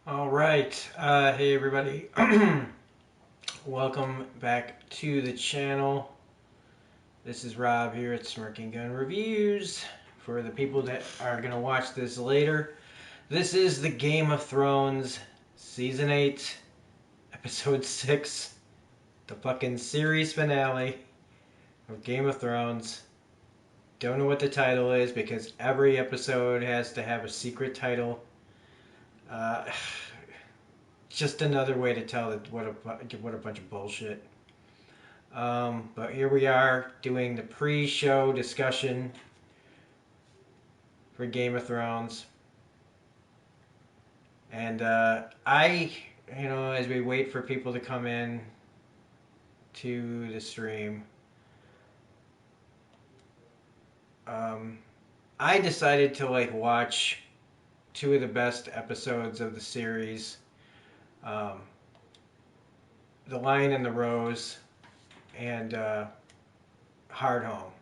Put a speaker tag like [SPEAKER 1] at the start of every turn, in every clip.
[SPEAKER 1] All right. Hey, everybody. Welcome back to the channel. This is Rob here at Smirking Gun Reviews. For the people that are going to watch this later, this is the Game of Thrones Season 8, Episode 6, the fucking series finale of Game of Thrones. Don't know what the title is because every episode has to have a secret title. Uh, just another way to tell that what a bunch of bullshit. But here we are doing the pre-show discussion for Game of Thrones, and as we wait for people to come in to the stream, um, I decided to watch two of the best episodes of the series, um, The Lion and the Rose, and Hard Home.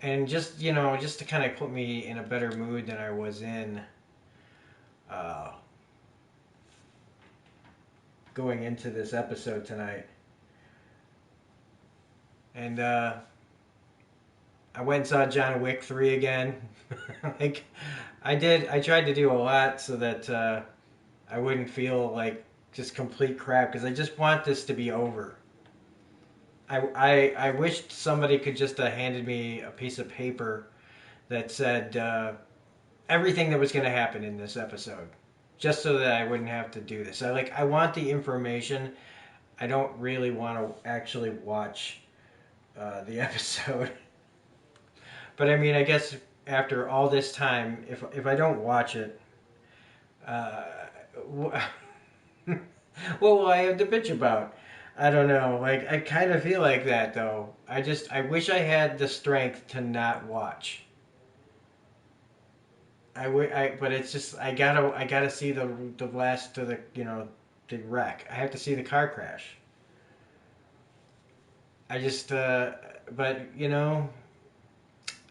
[SPEAKER 1] And just to kind of put me in a better mood than I was in uh, going into this episode tonight. And I went and saw John Wick 3 again. I tried to do a lot so that I wouldn't feel like just complete crap because I just want this to be over. I wished somebody could just handed me a piece of paper that said everything that was going to happen in this episode, just so that I wouldn't have to do this. I want the information. I don't really want to actually watch the episode. But I mean, I guess after all this time, if I don't watch it, uh, what will I have to bitch about? I don't know. I kind of feel like that though. I wish I had the strength to not watch. But it's just I gotta see the last of the wreck. I have to see the car crash. I just but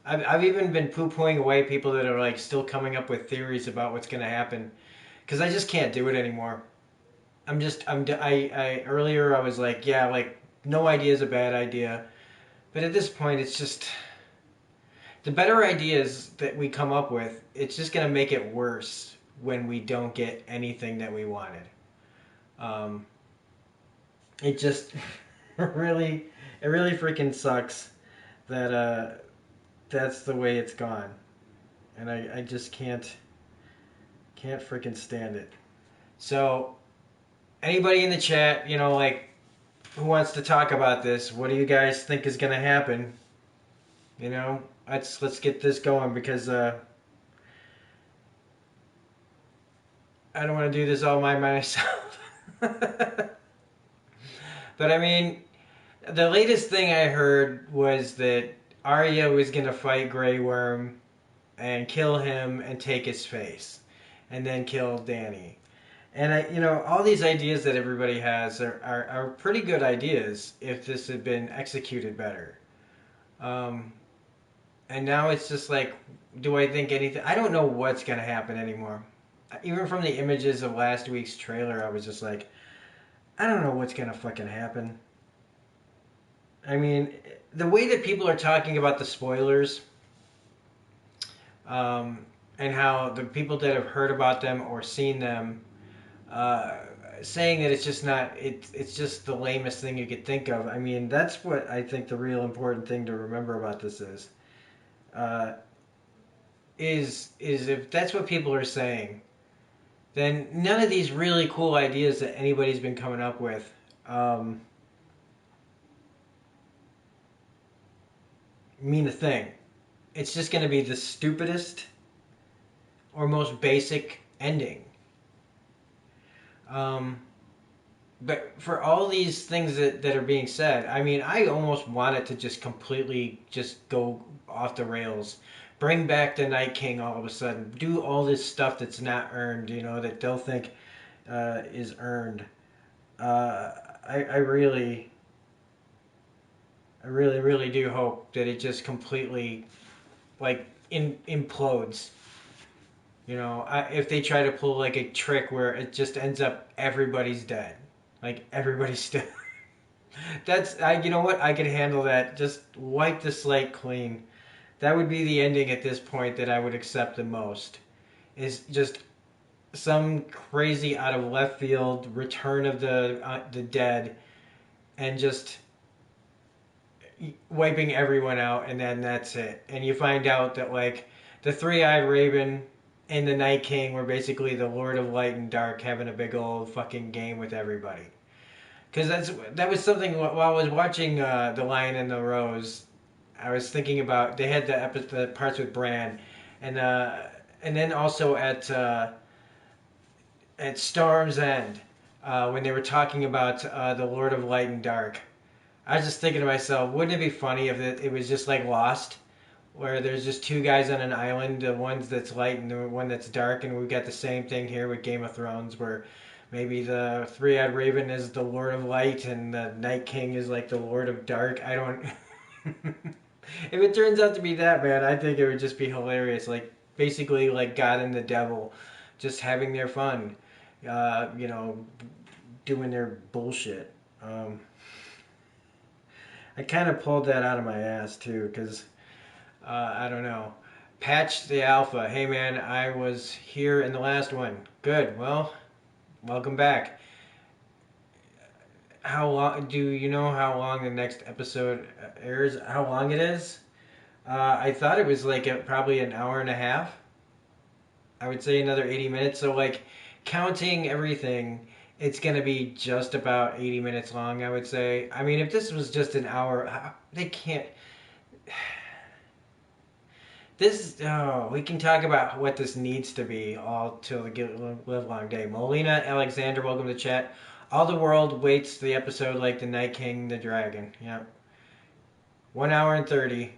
[SPEAKER 1] I've even been poo pooing away people that are still coming up with theories about what's gonna happen because I just can't do it anymore. I earlier I was like, yeah, no idea is a bad idea, but at this point it's just the better ideas that we come up with, it's just gonna make it worse when we don't get anything that we wanted. Um, it just really, it really freaking sucks that that's the way it's gone, and I just can't freaking stand it. So anybody in the chat, who wants to talk about this? What do you guys think is gonna happen? Let's get this going because I don't want to do this all by myself. But I mean, the latest thing I heard was that Arya was gonna fight Grey Worm and kill him and take his face, and then kill Dany. And all these ideas that everybody has are pretty good ideas if this had been executed better. Um, and now it's just like, do I think anything? I don't know what's gonna happen anymore. Even from the images of last week's trailer, I was just like, I don't know what's gonna fucking happen. I mean, the way that people are talking about the spoilers, and how the people that have heard about them or seen them, uh, saying that it's just not, it's just the lamest thing you could think of. I mean, that's what I think the real important thing to remember about this is. Uh, is if that's what people are saying, then none of these really cool ideas that anybody's been coming up with mean a thing. It's just going to be the stupidest or most basic ending. Um, but for all these things that are being said, I mean, I almost want it to just completely just go off the rails. Bring back the Night King all of a sudden. Do all this stuff that's not earned, that they'll think is earned. Uh, I really, I really, really do hope that it just completely, implodes. You know, if they try to pull like a trick where it just ends up everybody's dead, like everybody's still. You know what? I could handle that. Just wipe the slate clean. That would be the ending at this point that I would accept the most. Is just some crazy out of left field return of the dead, and just wiping everyone out, and then that's it. And you find out that like the three-eyed raven and the Night King were basically the Lord of Light and Dark having a big old fucking game with everybody. Because that was something while I was watching The Lion and the Rose, I was thinking about they had the parts with Bran, and then also at Storm's End when they were talking about the Lord of Light and Dark. I was just thinking to myself, wouldn't it be funny if it was just like Lost, where there's just two guys on an island, the one that's light and the one that's dark, and we've got the same thing here with Game of Thrones, where maybe the three-eyed raven is the Lord of Light and the Night King is like the Lord of Dark. I don't. If it turns out to be that, man, I think it would just be hilarious. Like basically, like God and the devil, just having their fun, you know, doing their bullshit. I kind of pulled that out of my ass too, because I don't know. Patch the Alpha. Hey man, I was here in the last one. Good. Well, welcome back. How long? Do you know how long the next episode airs? How long it is? I thought it was like probably an hour and a half. I would say another 80 minutes. So like counting everything, it's gonna be just about 80 minutes long. I would say. I mean, if this was just an hour, they can't. This we can talk about what this needs to be all till the live long day. Molina Alexander, welcome to the chat. All the world waits the episode like the Night King, the Dragon. Yep. 1 hour and 30.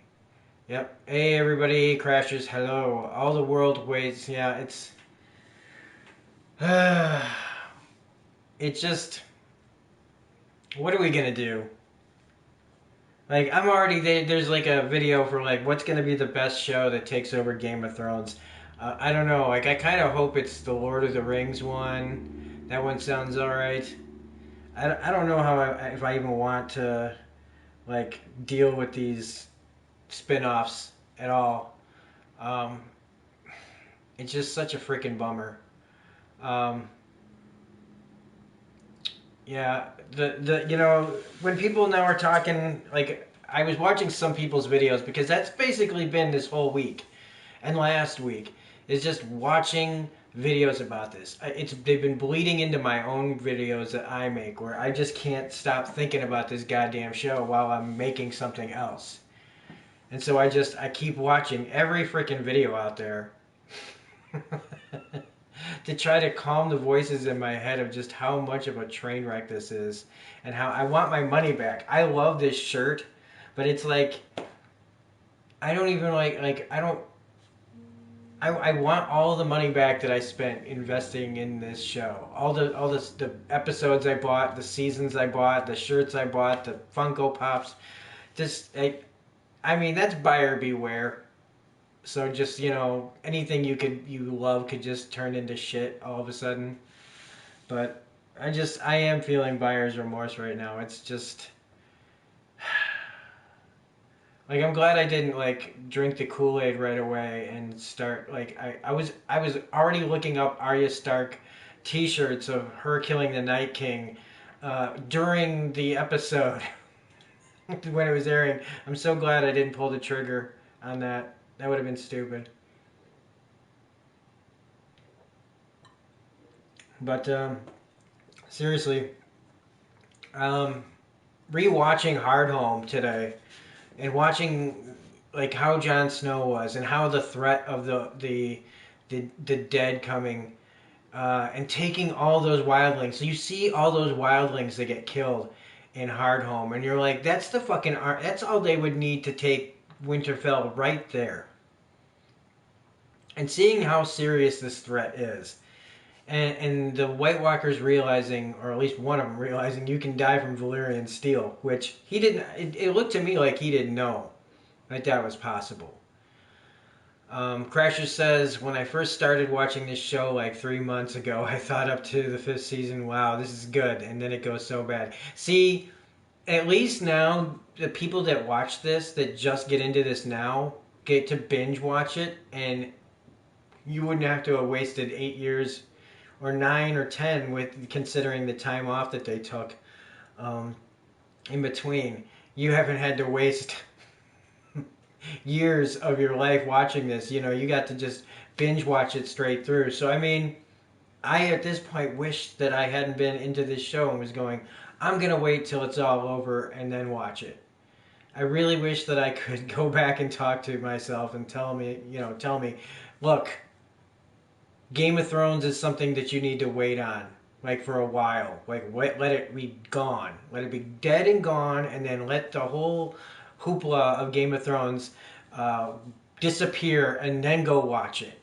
[SPEAKER 1] Yep. Hey everybody, Crashers, hello. All the world waits. Yeah, it's it's just what are we gonna do? Like I'm already there's like a video for like what's gonna be the best show that takes over Game of Thrones. I don't know. Like I kind of hope it's the Lord of the Rings one. That one sounds all right. I don't know if I even want to like deal with these spin-offs at all. Um, it's just such a freaking bummer. Um, yeah, the you know when people now are talking like I was watching some people's videos because that's basically been this whole week and last week is just watching videos about this. They've been bleeding into my own videos that I make where I just can't stop thinking about this goddamn show while I'm making something else. And so I keep watching every freaking video out there to try to calm the voices in my head of just how much of a train wreck this is and how I want my money back. I love this shirt, but it's like I don't even like I don't I want all the money back that I spent investing in this show. The episodes I bought, the seasons I bought, the shirts I bought, the Funko Pops. Just I mean that's buyer beware. So just anything you love could just turn into shit all of a sudden. But I am feeling buyer's remorse right now. It's just like I'm glad I didn't like drink the Kool-Aid right away and start like I was already looking up Arya Stark T-shirts of her killing the Night King during the episode when it was airing. I'm so glad I didn't pull the trigger on that. That would have been stupid. But seriously, rewatching Hardhome today and watching like how Jon Snow was and how the threat of the dead coming and taking all those wildlings. So you see all those wildlings that get killed in Hardhome, and you're like, that's the fucking that's all they would need to take Winterfell right there. And seeing how serious this threat is. And the White Walkers realizing, or at least one of them realizing, you can die from Valyrian steel, which he didn't. It looked to me like he didn't know that was possible. Crasher says, when I first started watching this show like 3 months ago, I thought up to the 5th season, wow, this is good. And then it goes so bad. See, at least now, the people that watch this, that just get into this now, get to binge watch it. And you wouldn't have to have wasted 8 years or 9 or 10 with considering the time off that they took in between. You haven't had to waste years of your life watching this. You know, you got to just binge watch it straight through. So, I mean, I at this point wish that I hadn't been into this show and was going, I'm going to wait till it's all over and then watch it. I really wish that I could go back and talk to myself and tell me, look, Game of Thrones is something that you need to wait on, like for a while. Like, let it be gone. Let it be dead and gone, and then let the whole hoopla of Game of Thrones disappear, and then go watch it.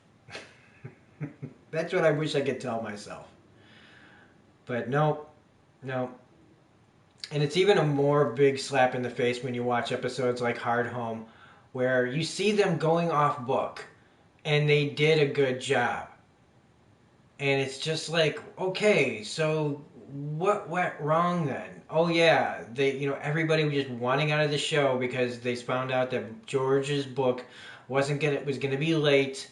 [SPEAKER 1] That's what I wish I could tell myself. But no. And it's even a more big slap in the face when you watch episodes like Hard Home, where you see them going off book, and they did a good job. And it's just like, okay, so what went wrong then? Oh yeah, everybody was just wanting out of the show because they found out that George's book was gonna be late,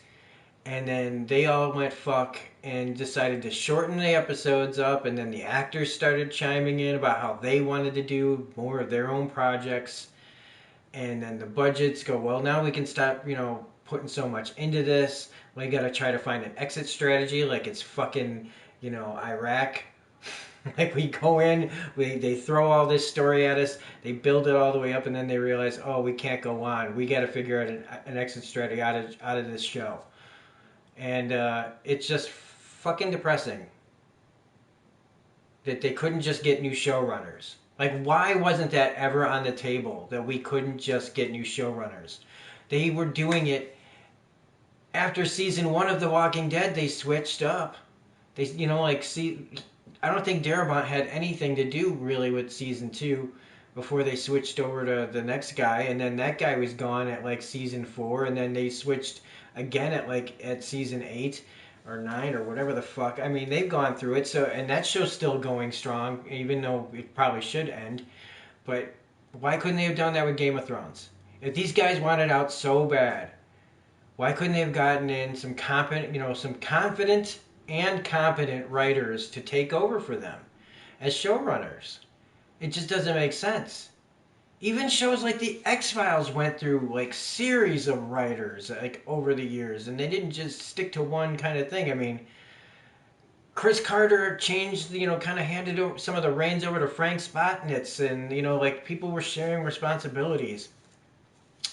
[SPEAKER 1] and then they all went fuck and decided to shorten the episodes up, and then the actors started chiming in about how they wanted to do more of their own projects, and then the budgets go, well, now we can stop, putting so much into this. We gotta try to find an exit strategy like it's fucking, Iraq. Like we go in, they throw all this story at us, they build it all the way up, and then they realize, oh, we can't go on. We gotta figure out an exit strategy out of this show. And it's just fucking depressing that they couldn't just get new showrunners. Like, why wasn't that ever on the table, that we couldn't just get new showrunners? They were doing it after season 1 of The Walking Dead. They switched up. I don't think Darabont had anything to do really with season 2 before they switched over to the next guy, and then that guy was gone at like season 4, and then they switched again at season 8 or 9 or whatever the fuck. I mean, they've gone through it, so, and that show's still going strong, even though it probably should end. But why couldn't they have done that with Game of Thrones? If these guys wanted out so bad, why couldn't they have gotten in some confident and competent writers to take over for them as showrunners? It just doesn't make sense. Even shows like the X-Files went through like series of writers like over the years, and they didn't just stick to one kind of thing. I mean, Chris Carter changed, kind of handed over some of the reins over to Frank Spotnitz, and like people were sharing responsibilities.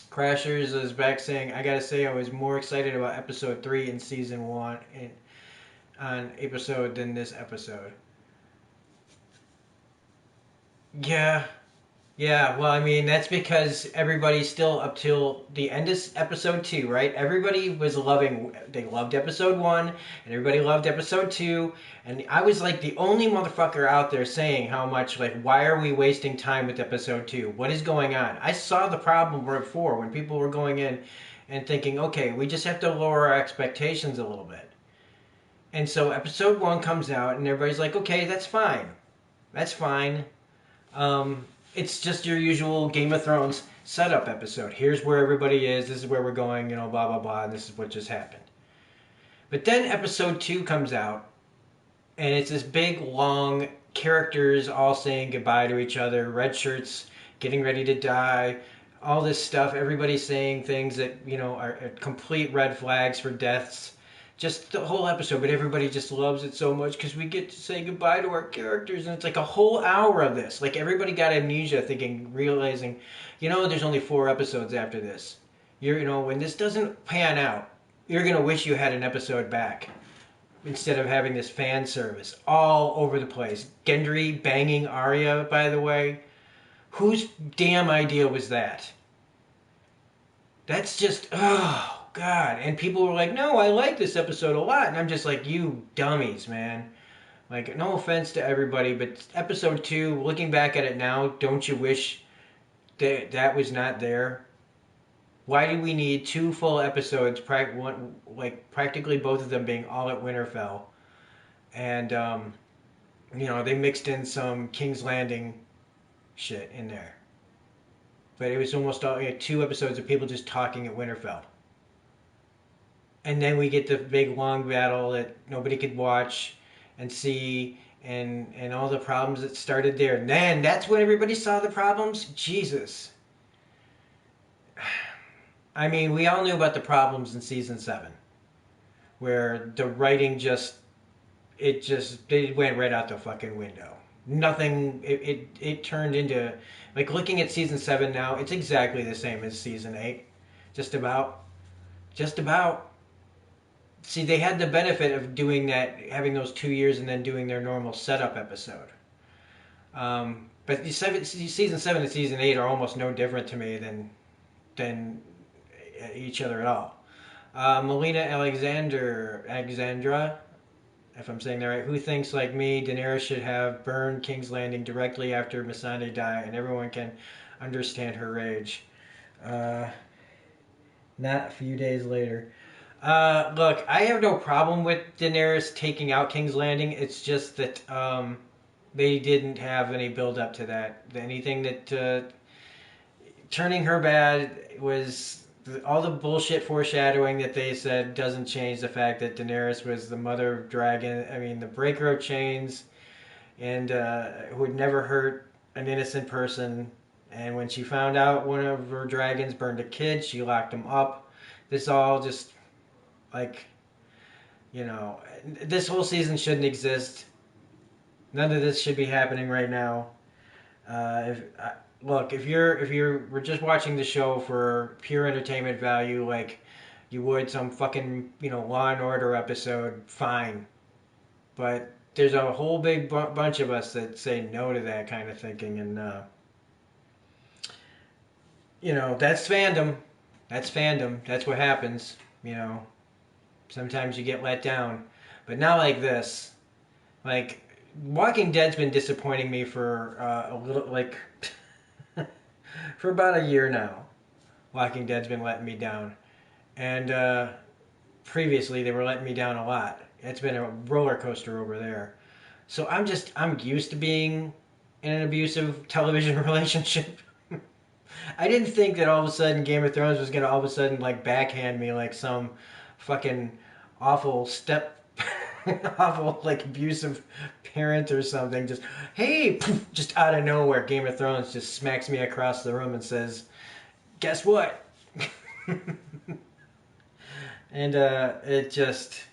[SPEAKER 1] Crashers is back saying, I gotta say I was more excited about episode 3 in season 1 on episode than this episode. Yeah, well, I mean, that's because everybody's still up till the end of episode 2, right? Everybody they loved episode 1, and everybody loved episode 2, and I was like the only motherfucker out there saying how much, like, why are we wasting time with episode 2? What is going on? I saw the problem before when people were going in and thinking, okay, we just have to lower our expectations a little bit. And so episode 1 comes out, and everybody's like, okay, that's fine. That's fine. It's just your usual Game of Thrones setup episode. Here's where everybody is, this is where we're going, blah, blah, blah, and this is what just happened. But then episode 2 comes out, and it's this big, long, characters all saying goodbye to each other, red shirts getting ready to die, all this stuff, everybody saying things that, are complete red flags for deaths. Just the whole episode, but everybody just loves it so much because we get to say goodbye to our characters, and it's like a whole hour of this. Like, everybody got amnesia realizing, there's only 4 episodes after this. When this doesn't pan out, you're going to wish you had an episode back instead of having this fan service all over the place. Gendry banging Arya, by the way. Whose damn idea was that? That's just, oh, God. And people were like, no, I like this episode a lot. And I'm just like, you dummies, man. Like, no offense to everybody, but episode 2, looking back at it now, don't you wish that was not there? Why do we need 2 full episodes, practically both of them being all at Winterfell? And, they mixed in some King's Landing shit in there. But it was almost all 2 episodes of people just talking at Winterfell. And then we get the big long battle that nobody could watch and see, and all the problems that started there. And then that's when everybody saw the problems. Jesus. I mean, we all knew about the problems in season 7, where the writing it went right out the fucking window. Nothing. It turned into, like, looking at season 7 now. It's exactly the same as season 8, just about. See, they had the benefit of doing that, having those 2 years, and then doing their normal setup episode. But season 7 and season 8 are almost no different to me than each other at all. Melina Alexandra, if I'm saying that right, who thinks like me, Daenerys should have burned King's Landing directly after Missandei died, and everyone can understand her rage. Not a few days later. Look, I have no problem with Daenerys taking out King's Landing. It's just that they didn't have any build up to that. Anything that turning her bad was all the bullshit foreshadowing that they said doesn't change the fact that Daenerys was the mother of dragon. I mean, the breaker of chains, and would never hurt an innocent person. And when she found out one of her dragons burned a kid, she locked him up. This all just, like, this whole season shouldn't exist. None of this should be happening right now. If we're just watching the show for pure entertainment value, like you would some fucking Law and Order episode, fine. But there's a whole big bunch of us that say no to that kind of thinking, and that's fandom. That's fandom. That's what happens. Sometimes you get let down, but not like this. Like, Walking Dead's been disappointing me for a little, like, for about a year now. Walking Dead's been letting me down, and previously they were letting me down a lot. It's been a roller coaster over there. So I'm used to being in an abusive television relationship. I didn't think that all of a sudden Game of Thrones was gonna all of a sudden like backhand me like some fucking awful awful like abusive parent or something. Just, hey, poof, just out of nowhere, Game of Thrones just smacks me across the room and says, "Guess what?" And it just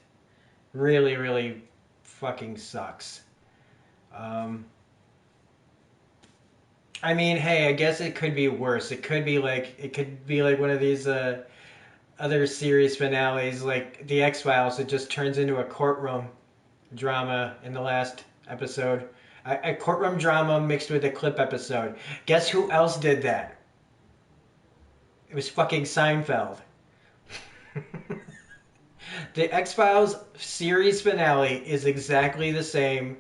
[SPEAKER 1] really, really fucking sucks. I mean, hey, I guess it could be worse. It could be like one of these other series finales, like The X-Files. It just turns into a courtroom drama in the last episode. A courtroom drama mixed with a clip episode. Guess who else did that? It was fucking Seinfeld. The X-Files series finale is exactly the same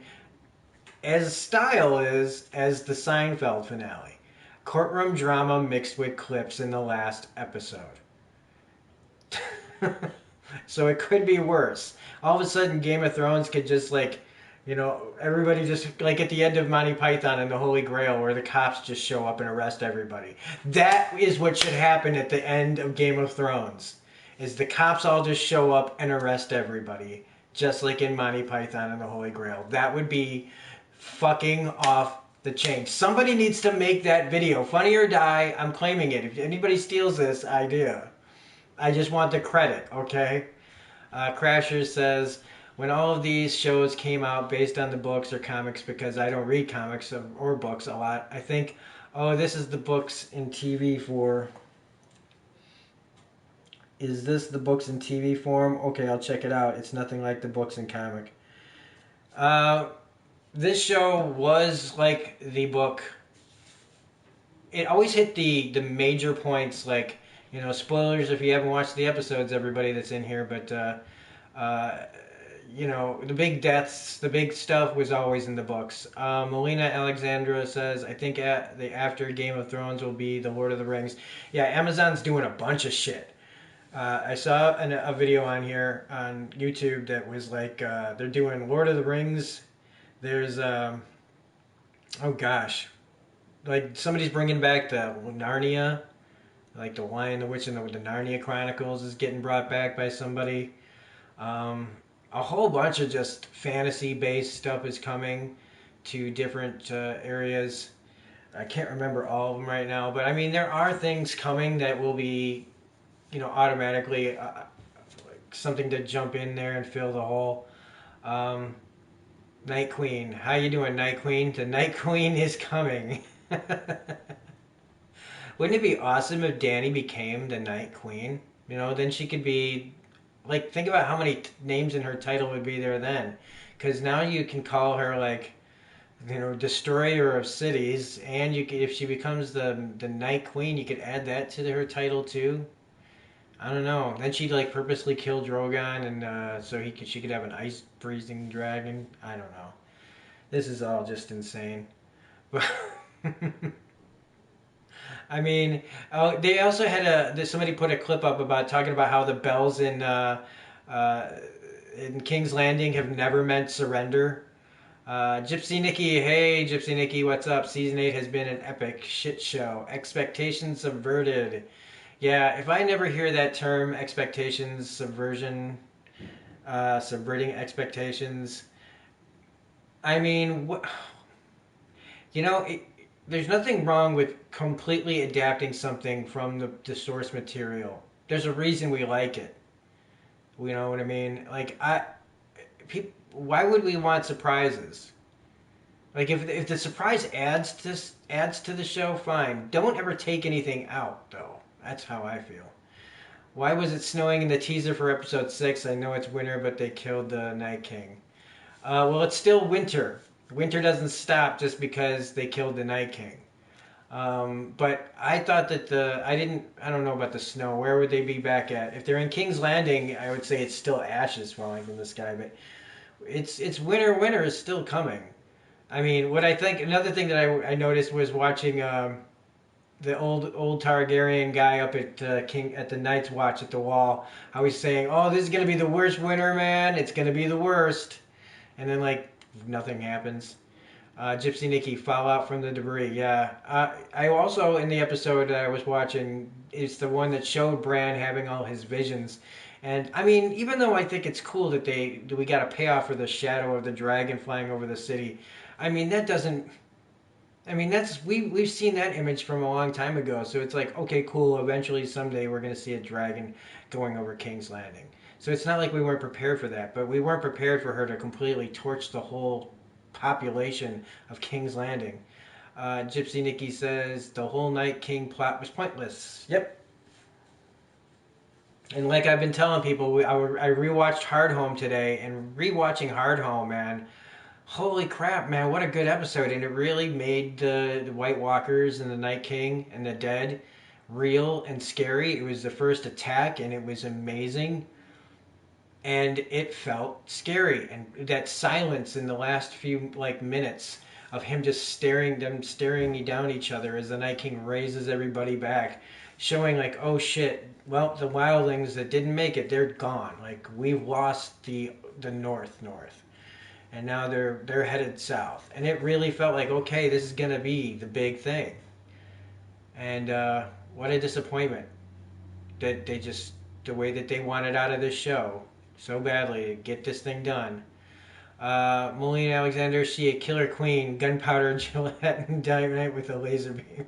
[SPEAKER 1] as style is as the Seinfeld finale. Courtroom drama mixed with clips in the last episode. So it could be worse. All of a sudden Game of Thrones could just everybody just like at the end of Monty Python and the Holy Grail where the cops just show up and arrest everybody. That is what should happen at the end of Game of Thrones. Is the cops all just show up and arrest everybody. Just like in Monty Python and the Holy Grail. That would be fucking off the chain. Somebody needs to make that video. Funny or Die, I'm claiming it. If anybody steals this idea, I just want the credit, okay? Crasher says, when all of these shows came out based on the books or comics, because I don't read comics or books a lot, I think, oh, this is the books in TV for... Is this the books in TV form? Okay, I'll check it out. It's nothing like the books in comic. This show was like the book. It always hit the major points, like, spoilers if you haven't watched the episodes, everybody that's in here, but you know, the big deaths, the big stuff was always in the books. Melina Alexandra says, I think the after Game of Thrones will be the Lord of the Rings. Yeah, Amazon's doing a bunch of shit. I saw a video on here on YouTube that was like, they're doing Lord of the Rings. There's, oh gosh, like somebody's bringing back the Narnia, like the Lion, the Witch, and the Narnia Chronicles is getting brought back by somebody. A whole bunch of just fantasy-based stuff is coming to different areas. I can't remember all of them right now, but I mean there are things coming that will be, you know, automatically like something to jump in there and fill the hole. Night Queen, how you doing, Night Queen? The Night Queen is coming. Wouldn't it be awesome if Dany became the Night Queen? You know, then she could be like, think about how many names in her title would be there then, because now you can call her like, you know, destroyer of cities, and you could, if she becomes the Night Queen, you could add that to her title too. I don't know. Then she'd like purposely kill Drogon, and so she could have an ice breathing dragon. I don't know. This is all just insane. But I mean, oh, they also had somebody put a clip up about talking about how the bells in King's Landing have never meant surrender. Gypsy Nikki, hey Gypsy Nikki, what's up? Season 8 has been an epic shit show. Expectations subverted. Yeah, if I never hear that term, expectations, subversion, subverting expectations, I mean, you know, there's nothing wrong with completely adapting something from the source material. There's a reason we like it. You know what I mean? Like, why would we want surprises? Like, if the surprise adds to the show, fine. Don't ever take anything out, though. That's how I feel. Why was it snowing in the teaser for episode 6? I know it's winter, but they killed the Night King. Well, it's still winter. Winter doesn't stop just because they killed the Night King. But I thought that I don't know about the snow. Where would they be back at? If they're in King's Landing, I would say it's still ashes falling from the sky, but it's winter. Winter is still coming. I mean, what I think, another thing that I noticed was watching the old Targaryen guy up at the Night's Watch at the wall. How he's saying, "Oh, this is gonna be the worst winter, man. It's gonna be the worst," and then like nothing happens. Gypsy Nikki, fallout from the debris. Yeah. I also, in the episode that I was watching, it's the one that showed Bran having all his visions. And I mean, even though I think it's cool that we got a payoff for the shadow of the dragon flying over the city, I mean that doesn't. I mean we've seen that image from a long time ago. So it's like, okay, cool. Eventually, someday we're gonna see a dragon going over King's Landing. So it's not like we weren't prepared for that, but we weren't prepared for her to completely torch the whole population of King's Landing. Gypsy Nikki says the whole Night King plot was pointless. Yep. And like I've been telling people, I rewatched Hardhome today, and rewatching Hardhome, man, holy crap, man, what a good episode. And it really made the White Walkers and the Night King and the dead real and scary. It was the first attack, and it was amazing. And it felt scary, and that silence in the last few like minutes of him just staring down each other as the Night King raises everybody back, showing like, oh shit, well, the wildlings that didn't make it, they're gone. Like, we've lost the north, and now they're headed south. And it really felt like, okay, this is gonna be the big thing. And what a disappointment that the way that they wanted out of this show so badly to get this thing done. Moline Alexander, she a killer queen, gunpowder, Gillette, and dynamite with a laser beam.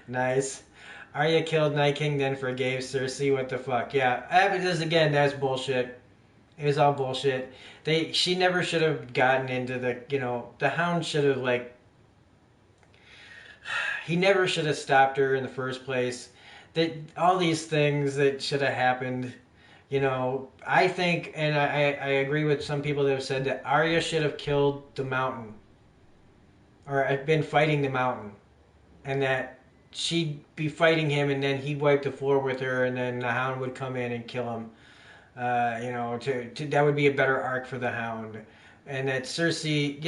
[SPEAKER 1] Nice. Arya killed Night King, then forgave Cersei. What the fuck? Yeah, because again, that's bullshit. It was all bullshit. She never should have gotten into the Hound should have he never should have stopped her in the first place. That all these things that should have happened. I think, and I agree with some people that have said that Arya should have killed the Mountain, or been fighting the Mountain, and that she'd be fighting him, and then he'd wipe the floor with her, and then the Hound would come in and kill him. That would be a better arc for the Hound, and that Cersei,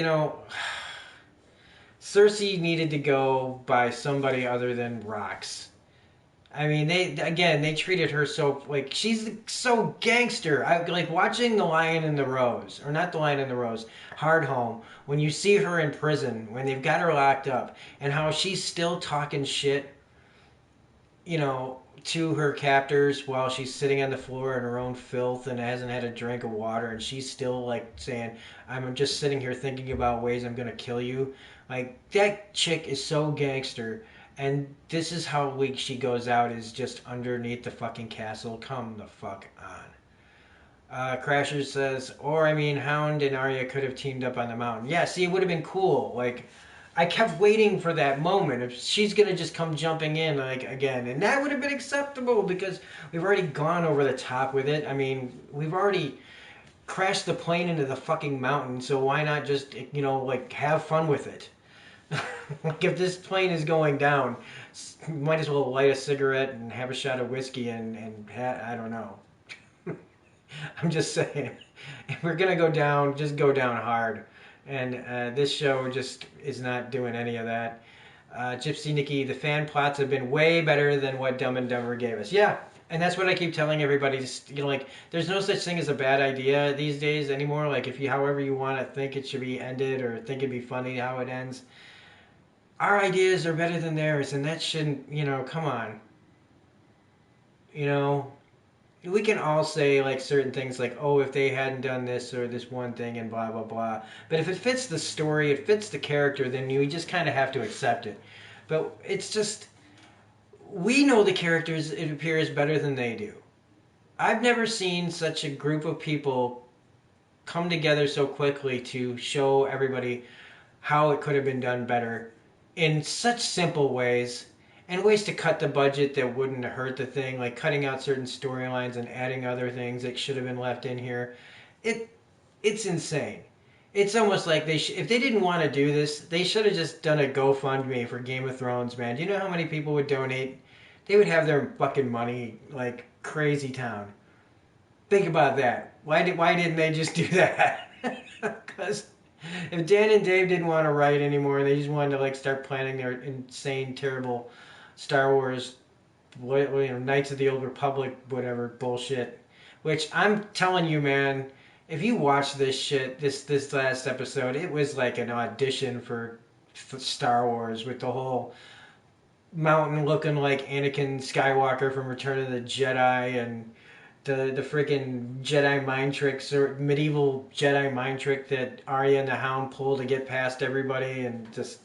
[SPEAKER 1] Cersei needed to go by somebody other than Rox. I mean, they treated her so like she's so gangster. I like watching The Lion and the Rose, or not The Lion and the Rose, Hard Home. When you see her in prison, when they've got her locked up, and how she's still talking shit, to her captors while she's sitting on the floor in her own filth and hasn't had a drink of water, and she's still like saying, "I'm just sitting here thinking about ways I'm gonna kill you." Like that chick is so gangster. And this is how weak she goes out, is just underneath the fucking castle. Come the fuck on. Crasher says, or I mean, Hound and Arya could have teamed up on the mountain. Yeah, see, it would have been cool. Like, I kept waiting for that moment. If she's gonna just come jumping in, like, again. And that would have been acceptable because we've already gone over the top with it. I mean, we've already crashed the plane into the fucking mountain, so why not just, like, have fun with it? Like if this plane is going down, might as well light a cigarette and have a shot of whiskey and I don't know. I'm just saying, if we're gonna go down, just go down hard. And this show just is not doing any of that. Gypsy Nikki, the fan plots have been way better than what Dumb and Dumber gave us. Yeah, and that's what I keep telling everybody. Just, like, there's no such thing as a bad idea these days anymore. Like, if you, however you want to think it should be ended or think it'd be funny how it ends, our ideas are better than theirs, and that shouldn't, come on. We can all say, like, certain things like, oh, if they hadn't done this or this one thing and blah, blah, blah. But if it fits the story, it fits the character, then you just kind of have to accept it. But it's just, we know the characters, it appears, better than they do. I've never seen such a group of people come together so quickly to show everybody how it could have been done better in such simple ways, and ways to cut the budget that wouldn't hurt the thing, like cutting out certain storylines and adding other things that should have been left in here. It's insane. It's almost like if they didn't want to do this, they should have just done a GoFundMe for Game of Thrones, man. Do you know how many people would donate? They would have their fucking money like crazy town. Think about that. Why didn't they just do that? Because if Dan and Dave didn't want to write anymore, they just wanted to like start planning their insane, terrible Star Wars, Knights of the Old Republic, whatever bullshit. Which I'm telling you, man, if you watch this shit, this last episode, it was like an audition for Star Wars with the whole mountain looking like Anakin Skywalker from Return of the Jedi and the freaking Jedi mind tricks or medieval Jedi mind trick that Arya and the Hound pull to get past everybody, and just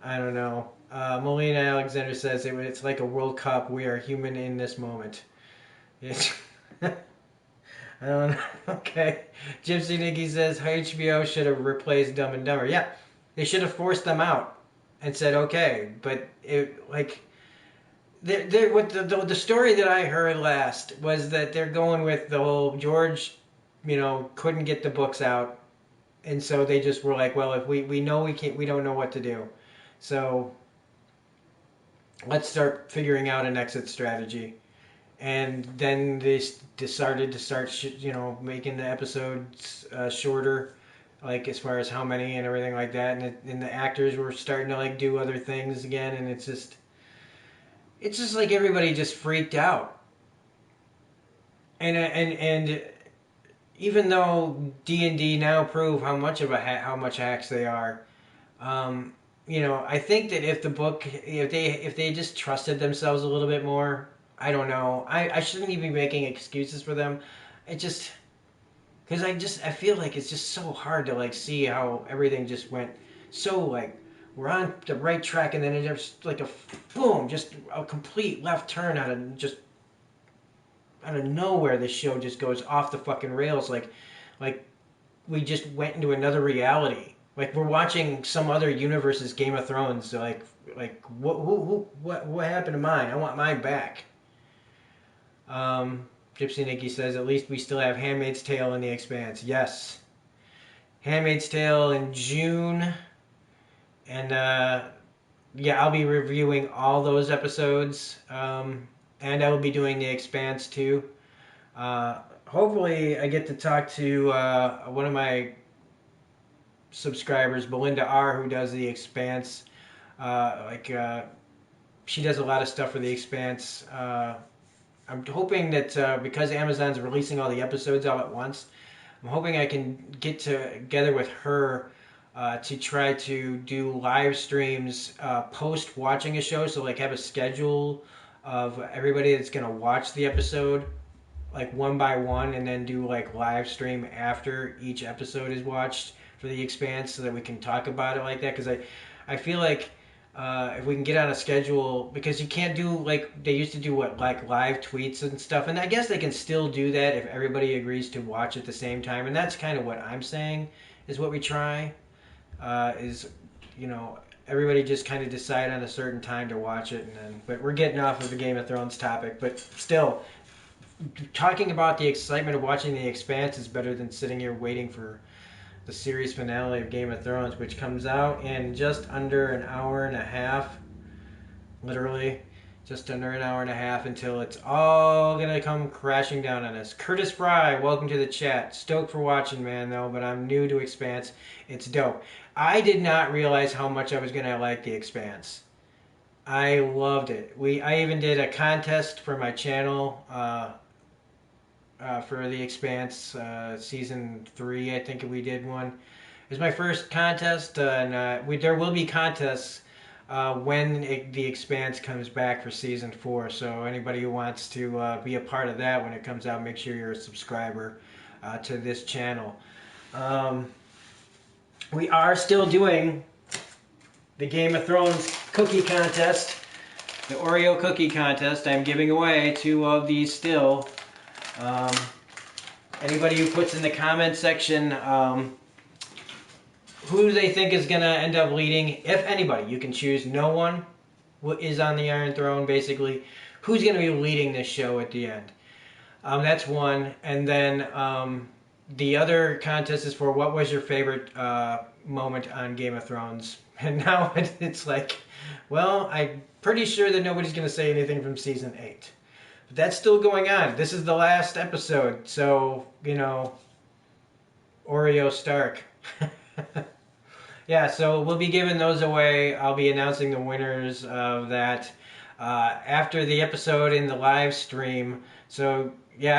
[SPEAKER 1] I don't know. Melina Alexander says it's like a World Cup. We are human in this moment. It's I don't know. Okay. Gypsy Nikki says HBO should have replaced Dumb and Dumber. Yeah, they should have forced them out and said okay, but it like. The story that I heard last was that they're going with the whole George, couldn't get the books out, and so they just were like, well, if we know we can't, we don't know what to do, so let's start figuring out an exit strategy. And then they decided to start, making the episodes shorter, like as far as how many and everything like that, and the actors were starting to like do other things again, and it's just like everybody just freaked out. And even though D&D now prove how much hacks they are, I think that if they just trusted themselves a little bit more, I don't know. I shouldn't even be making excuses for them. It just because I feel like it's just so hard to like see how everything just went so like we're on the right track, and then it just like a boom, just a complete left turn out of nowhere. This show just goes off the fucking rails, like we just went into another reality. Like we're watching some other universe's Game of Thrones. So like what happened to mine? I want mine back. Gypsy Nikki says at least we still have Handmaid's Tale in the Expanse. Yes, Handmaid's Tale in June. And I'll be reviewing all those episodes, and I will be doing The Expanse too. hopefully I get to talk to one of my subscribers, Belinda R, who does The Expanse. She does a lot of stuff for The Expanse. I'm hoping that because Amazon's releasing all the episodes all at once, I'm hoping I can get together with her to try to do live streams post watching a show. So like have a schedule of everybody that's gonna watch the episode, like one by one, and then do like live stream after each episode is watched for The Expanse, so that we can talk about it like that. Because I feel like if we can get on a schedule, because you can't do like they used to do what like live tweets and stuff, and I guess they can still do that if everybody agrees to watch at the same time, and that's kind of what I'm saying is what we try is you know everybody just kind of decide on a certain time to watch it, and then but we're getting off of the Game of Thrones topic, but still talking about the excitement of watching The Expanse is better than sitting here waiting for the series finale of Game of Thrones, which comes out in just under an hour and a half. Literally, just under an hour and a half until it's all gonna come crashing down on us. Curtis Fry, welcome to the chat. Stoked for watching, man, though, but I'm new to Expanse. It's dope. I did not realize how much I was gonna like The Expanse. I loved it. I even did a contest for my channel for The Expanse season 3. I think we did one. It was my first contest, and there will be contests when The Expanse comes back for season 4. So anybody who wants to be a part of that when it comes out, make sure you're a subscriber to this channel. We are still doing the Game of Thrones cookie contest, the Oreo cookie contest. I'm giving away 2 of these still. Anybody who puts in the comment section who they think is going to end up leading, if anybody, you can choose no one is on the Iron Throne, basically. Who's going to be leading this show at the end? That's one. And then the other contest is for what was your favorite moment on Game of Thrones. And now it's like, well, I'm pretty sure that nobody's going to say anything from season 8. But that's still going on. This is the last episode, so, you know, Oreo Stark. Yeah, so we'll be giving those away. I'll be announcing the winners of that after the episode in the live stream. So, yeah,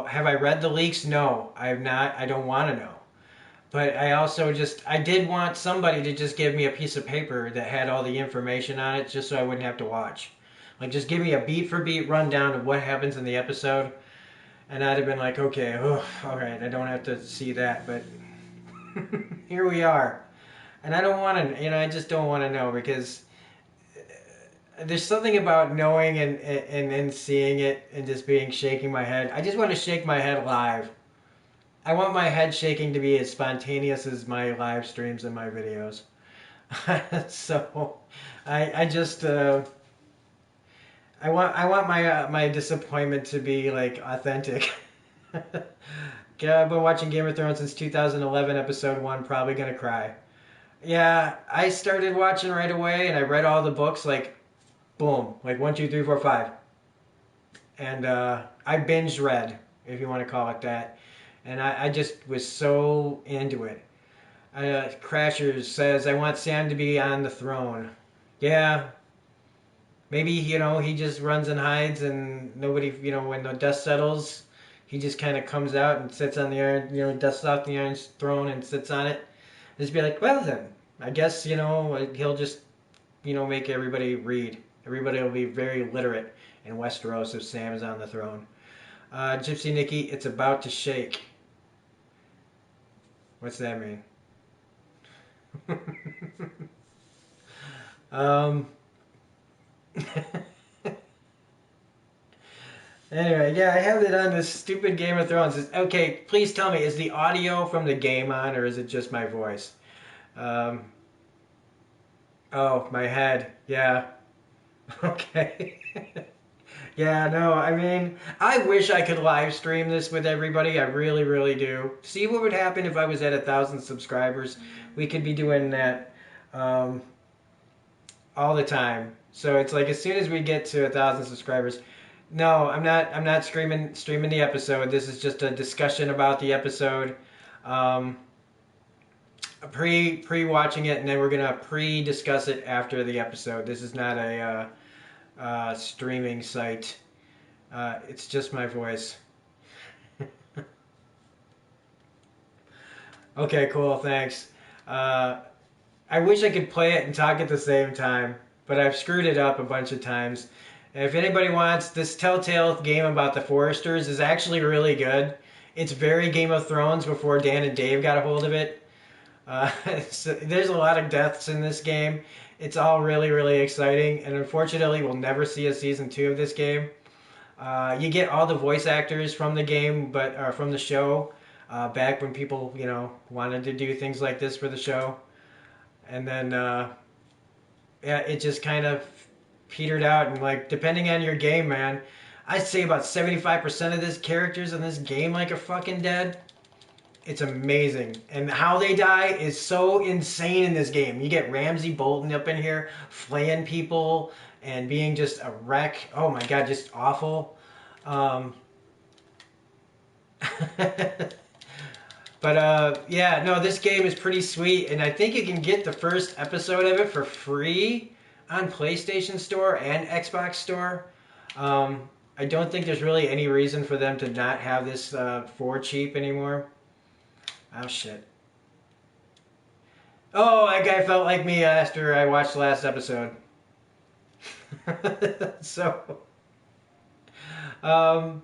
[SPEAKER 1] have I read the leaks? No, I have not. I don't want to know. But I did want somebody to just give me a piece of paper that had all the information on it, just so I wouldn't have to watch. Like, just give me a beat-for-beat rundown of what happens in the episode, and I'd have been like, okay, all right, I don't have to see that, but here we are. And I don't want to, I just don't want to know, because there's something about knowing and then seeing it and just shaking my head. I just want to shake my head live. I want my head shaking to be as spontaneous as my live streams and my videos. So, I just... I want my disappointment to be like authentic. Yeah, I've been watching Game of Thrones since 2011, episode 1. Probably gonna cry. Yeah, I started watching right away, and I read all the books like, boom, like 1, 2, 3, 4, 5, and I binge read, if you want to call it that, and I just was so into it. Crashers says, I want Sam to be on the throne. Yeah. Maybe, he just runs and hides, and nobody, when the dust settles, he just kind of comes out and sits on the iron, dusts off the Iron Throne and sits on it. Just be like, well then, I guess, he'll just, make everybody read. Everybody will be very literate in Westeros if Sam is on the throne. Gypsy Nikki, it's about to shake. What's that mean? Anyway, yeah, I have it on this stupid Game of Thrones. Okay, please tell me, is the audio from the game on, or is it just my voice? Oh, my head. Yeah. Okay. Yeah, no, I mean, I wish I could live stream this with everybody. I really, really do. See what would happen if I was at 1,000 subscribers. We could be doing that all the time. So it's like as soon as we get to 1,000 subscribers, No, I'm not. I'm not streaming the episode. This is just a discussion about the episode. Um, pre watching it, and then we're gonna pre discuss it after the episode. This is not a streaming site. It's just my voice. Okay, cool. Thanks. Uh, I wish I could play it and talk at the same time, but I've screwed it up a bunch of times. If anybody wants, this Telltale game about the Foresters is actually really good. It's very Game of Thrones before Dan and Dave got a hold of it. There's a lot of deaths in this game. It's all really, really exciting, and unfortunately, we'll never see a season 2 of this game. You get all the voice actors from the game, but from the show, back when people, wanted to do things like this for the show, and then yeah, it just kind of petered out. And like, depending on your game, man, I'd say about 75% of these characters in this game like are fucking dead. It's amazing. And how they die is so insane in this game. You get Ramsay Bolton up in here flaying people and being just a wreck. Oh my god, just awful. Um, but yeah, no, this game is pretty sweet, and I think you can get the first episode of it for free on PlayStation Store and Xbox Store. I don't think there's really any reason for them to not have this for cheap anymore. Oh shit. Oh, that guy felt like me after I watched the last episode. So, um,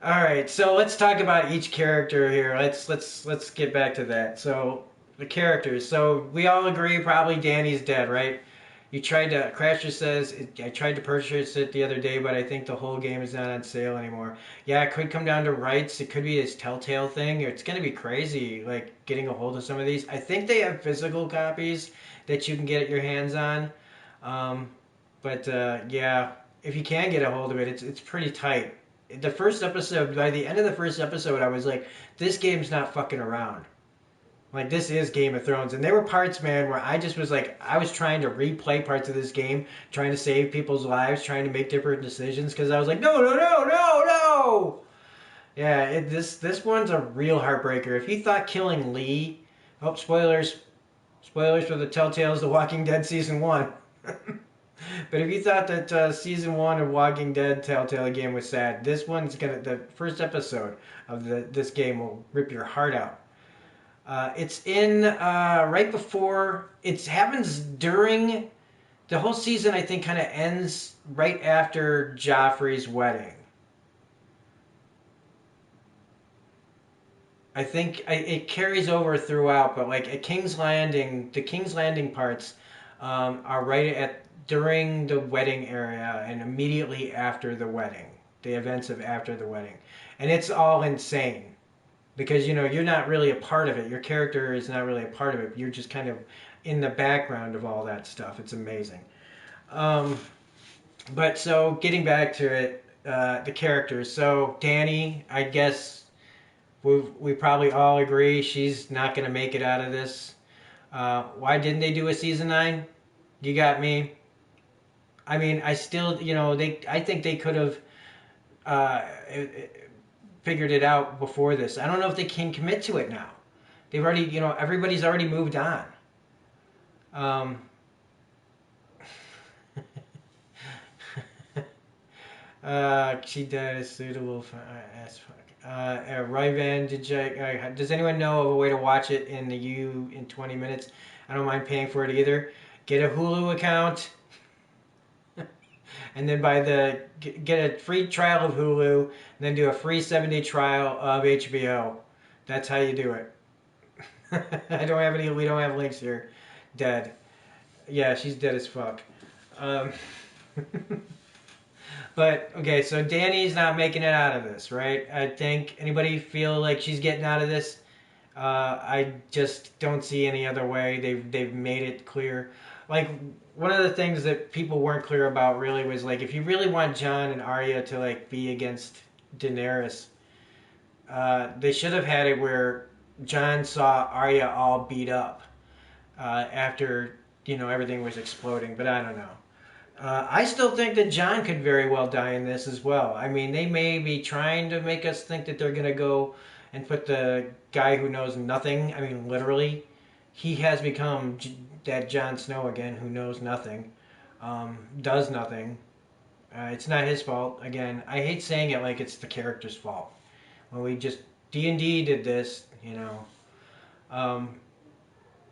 [SPEAKER 1] all right. So let's talk about each character here. Let's get back to that. So the characters. So we all agree probably Danny's dead, right? You tried to, Crasher says, I tried to purchase it the other day, but I think the whole game is not on sale anymore. Yeah, it could come down to rights. It could be this Telltale thing. It's going to be crazy, like, getting a hold of some of these. I think they have physical copies that you can get your hands on. But yeah, if you can get a hold of it, it's pretty tight. The first episode, by the end of the first episode, I was like, this game's not fucking around. Like, this is Game of Thrones. And there were parts, man, where I just was like, I was trying to replay parts of this game, trying to save people's lives, trying to make different decisions, because I was like, no, no, no, no, no! Yeah, this one's a real heartbreaker. If you thought killing Lee... Oh, spoilers. Spoilers for the Telltale's The Walking Dead Season 1. But if you thought that Season 1 of Walking Dead Telltale Game was sad, this one's gonna... The first episode of this game will rip your heart out. It's in right before, it happens during, the whole season I think kind of ends right after Joffrey's wedding. I think it carries over throughout, but like at King's Landing, the King's Landing parts are right at, during the wedding area and immediately after the wedding, the events of after the wedding. And it's all insane. Because you're not really a part of it. Your character is not really a part of it. You're just kind of in the background of all that stuff. It's amazing. But so getting back to it, the characters. So Dany, I guess we probably all agree she's not going to make it out of this. Why didn't they do a season 9? You got me. I mean, I still, I think they could have figured it out before this. I don't know if they can commit to it now. They've already, everybody's already moved on. She does suitable for as fuck. Ryvan, does anyone know of a way to watch it in the U in 20 minutes? I don't mind paying for it either. Get a Hulu account. And then get a free trial of Hulu, and then do a free 7-day trial of HBO. That's how you do it. We don't have links here. Dead. Yeah, she's dead as fuck. But, okay, so Dany's not making it out of this, right? I think, anybody feel like she's getting out of this? I just don't see any other way. They've made it clear. Like, one of the things that people weren't clear about really was, like, if you really want Jon and Arya to, like, be against Daenerys, they should have had it where Jon saw Arya all beat up after, everything was exploding, but I don't know. I still think that John could very well die in this as well. I mean, they may be trying to make us think that they're going to go and put the guy who knows nothing. I mean, literally, he has become that Jon Snow again, who knows nothing, does nothing. It's not his fault. Again, I hate saying it like it's the character's fault. When we just D&D did this, you know.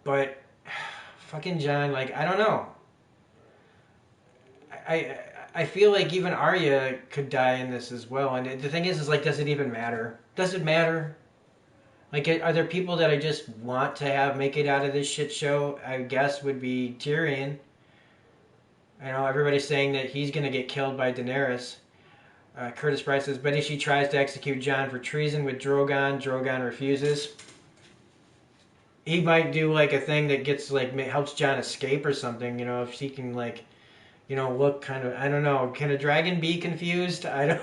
[SPEAKER 1] But fucking John, like I don't know. I I feel like even Arya could die in this as well. And the thing is like, does it even matter? Does it matter? Like, are there people that I just want to have make it out of this shit show? I guess would be Tyrion. I know everybody's saying that he's gonna get killed by Daenerys. Curtis Price says, but if she tries to execute Jon for treason with Drogon, Drogon refuses. He might do like a thing that gets like helps Jon escape or something. You know, if she can like, you know, look kind of. I don't know. Can a dragon be confused? I don't.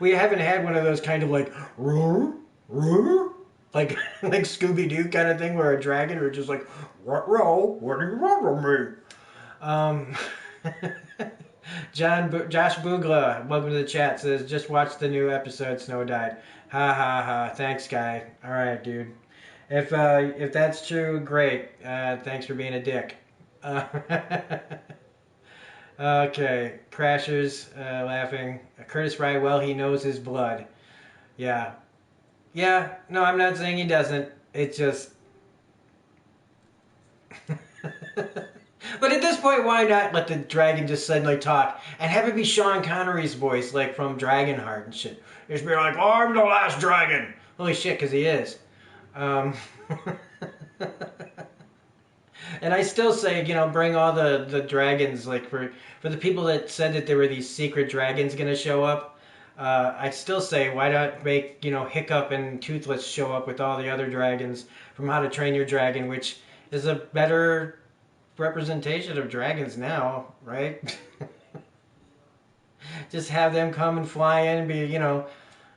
[SPEAKER 1] We haven't had one of those kind of like, roar, roar, like like Scooby Doo kind of thing where a dragon are just like, what row? What do you want from me? Um, Josh Boogla, welcome to the chat. Says just watched the new episode. Snow died. Ha ha ha. Thanks, guy. All right, dude. If that's true, great. Thanks for being a dick. Uh, okay, Crashers laughing. Curtis Fry, well, he knows his blood. Yeah, yeah. No, I'm not saying he doesn't. It's just. But at this point, why not let the dragon just suddenly talk and have it be Sean Connery's voice, like from Dragonheart and shit? Just be like, oh, I'm the last dragon. Holy shit, because he is. Um, and I still say, you know, bring all the dragons, like for the people that said that there were these secret dragons going to show up. I still say, why not make, you know, Hiccup and Toothless show up with all the other dragons from How to Train Your Dragon, which is a better representation of dragons now, right? Just have them come and fly in and be, you know,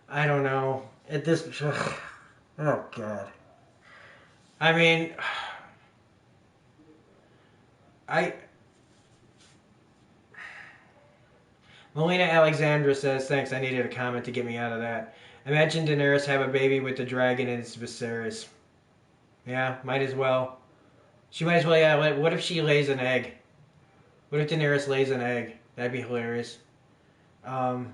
[SPEAKER 1] I don't know. At this, oh god. I mean, I. Melina Alexandra says, thanks, I needed a comment to get me out of that. Imagine Daenerys have a baby with the dragon and it's Viserys. Yeah, might as well. She might as well, yeah. What if she lays an egg? What if Daenerys lays an egg? That'd be hilarious. Um,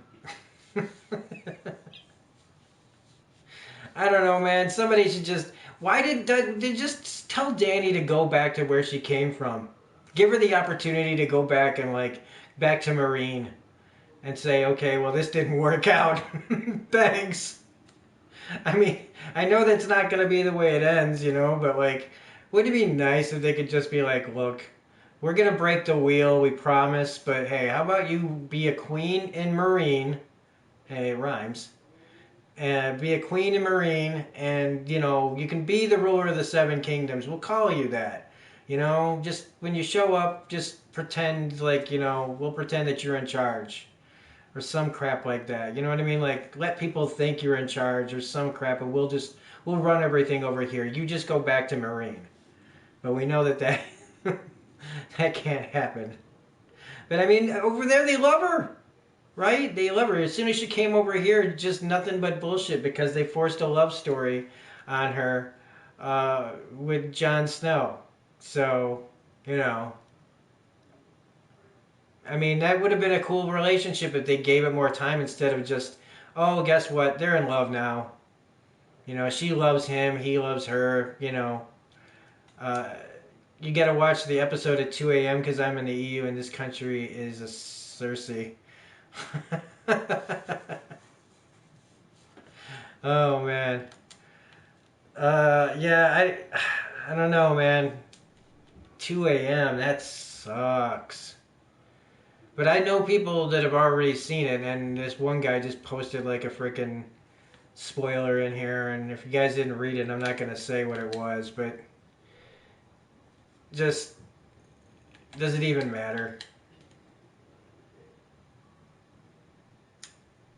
[SPEAKER 1] I don't know, man. Somebody should just. Why did they just tell Dany to go back to where she came from? Give her the opportunity to go back and like back to Marine and say, okay, well this didn't work out. Thanks. I mean, I know that's not gonna be the way it ends, you know, but like, wouldn't it be nice if they could just be like, look, we're gonna break the wheel, we promise, but hey, how about you be a queen in Marine? Hey, it rhymes. And be a queen in Marine, and you know you can be the ruler of the Seven Kingdoms. We'll call you that. You know, just when you show up, just pretend like you know. We'll pretend that you're in charge, or some crap like that. You know what I mean? Like let people think you're in charge, or some crap, and we'll run everything over here. You just go back to Marine. But we know that that can't happen. But I mean, over there they love her. Right? They love her. As soon as she came over here, just nothing but bullshit because they forced a love story on her with Jon Snow. So, you know. I mean, that would have been a cool relationship if they gave it more time instead of just, oh, guess what? They're in love now. You know, she loves him, he loves her, you know. Uh, you gotta watch the episode at 2 a.m. because I'm in the EU and this country is a Cersei. Oh man. Yeah, I don't know, man. 2 a.m. That sucks. But I know people that have already seen it, and this one guy just posted like a freaking spoiler in here. And if you guys didn't read it, I'm not gonna say what it was, but just does it even matter?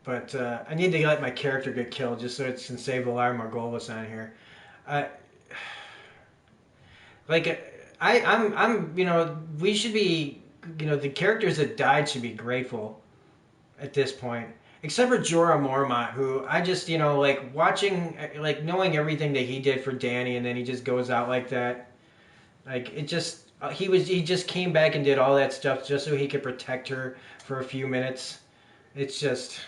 [SPEAKER 1] But I need to let my character get killed just so it can save Valar Morghulis on here. I like I'm you know we should be the characters that died should be grateful at this point. Except for Jorah Mormont, who I just, like watching, like knowing everything that he did for Dany, and then he just goes out like that. Like it just, he just came back and did all that stuff just so he could protect her for a few minutes. It's just,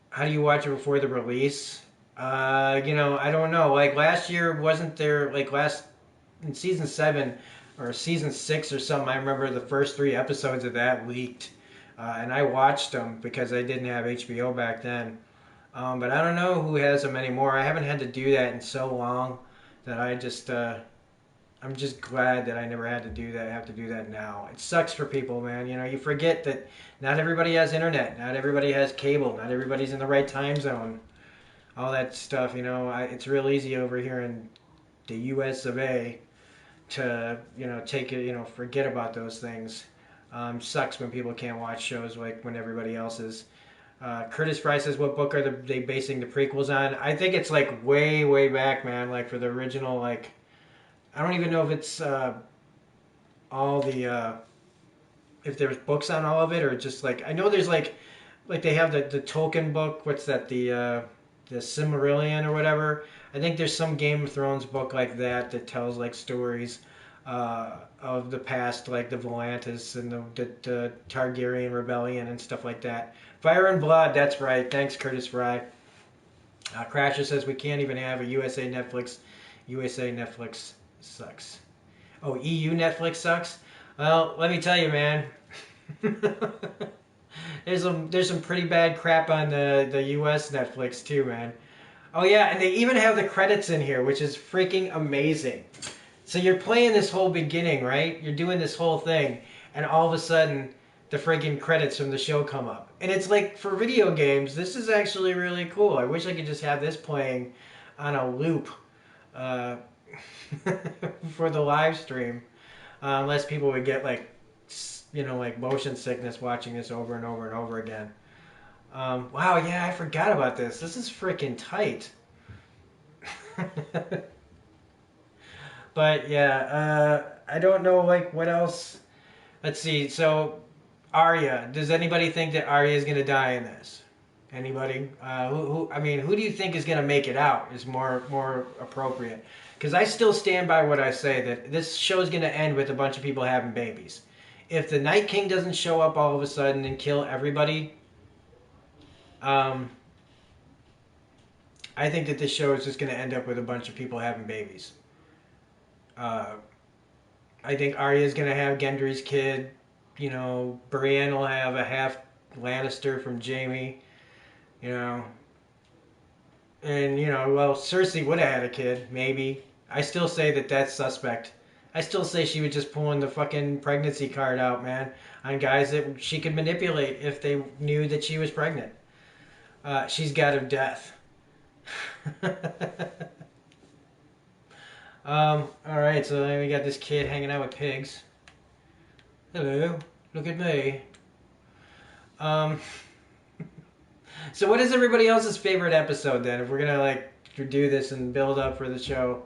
[SPEAKER 1] how do you watch it before the release? I don't know. Like last year, wasn't there like in season 7 or season 6 or something? I remember the first 3 episodes of that leaked. And I watched them because I didn't have HBO back then. But I don't know who has them anymore. I haven't had to do that in so long that I'm just glad that I never had to do that. I have to do that now. It sucks for people, man. You forget that not everybody has internet. Not everybody has cable. Not everybody's in the right time zone. All that stuff, it's real easy over here in the U.S. of A. to, take it, forget about those things. Sucks when people can't watch shows like when everybody else is. Curtis Fry says, what book are they basing the prequels on? I think it's like way, way back, man. Like for the original, like, I don't even know if it's all the, if there's books on all of it or just like, I know there's like they have the Tolkien book. What's that? The Silmarillion or whatever. I think there's some Game of Thrones book like that tells like stories of the past, like the Volantis and the Targaryen rebellion and stuff like that. Fire and Blood, that's right. Thanks, Curtis Fry. Crasher says we can't even have a USA Netflix. USA Netflix sucks. Oh, EU Netflix sucks? Well, let me tell you, man. There's some pretty bad crap on the US Netflix too, man. Oh yeah, and they even have the credits in here, which is freaking amazing. So you're playing this whole beginning, right? You're doing this whole thing, and all of a sudden, the freaking credits from the show come up. And it's like, for video games, this is actually really cool. I wish I could just have this playing on a loop for the live stream. Unless people would get like motion sickness watching this over and over and over again. Wow, yeah, I forgot about this. This is freaking tight. But yeah, I don't know like what else. Let's see. So Arya, does anybody think that Arya is gonna die in this? Anybody? Who do you think is gonna make it out? Is more appropriate? Because I still stand by what I say that this show is gonna end with a bunch of people having babies. If the Night King doesn't show up all of a sudden and kill everybody, I think that this show is just going to end up with a bunch of people having babies. I think Arya's going to have Gendry's kid. Brienne will have a half Lannister from Jaime. And, well, Cersei would have had a kid, maybe. I still say that that's suspect. I still say she was just pulling the fucking pregnancy card out, man, on guys that she could manipulate if they knew that she was pregnant. She's got of death. Alright, so then we got this kid hanging out with pigs. Hello, look at me. So what is everybody else's favorite episode then, if we're gonna do this and build up for the show?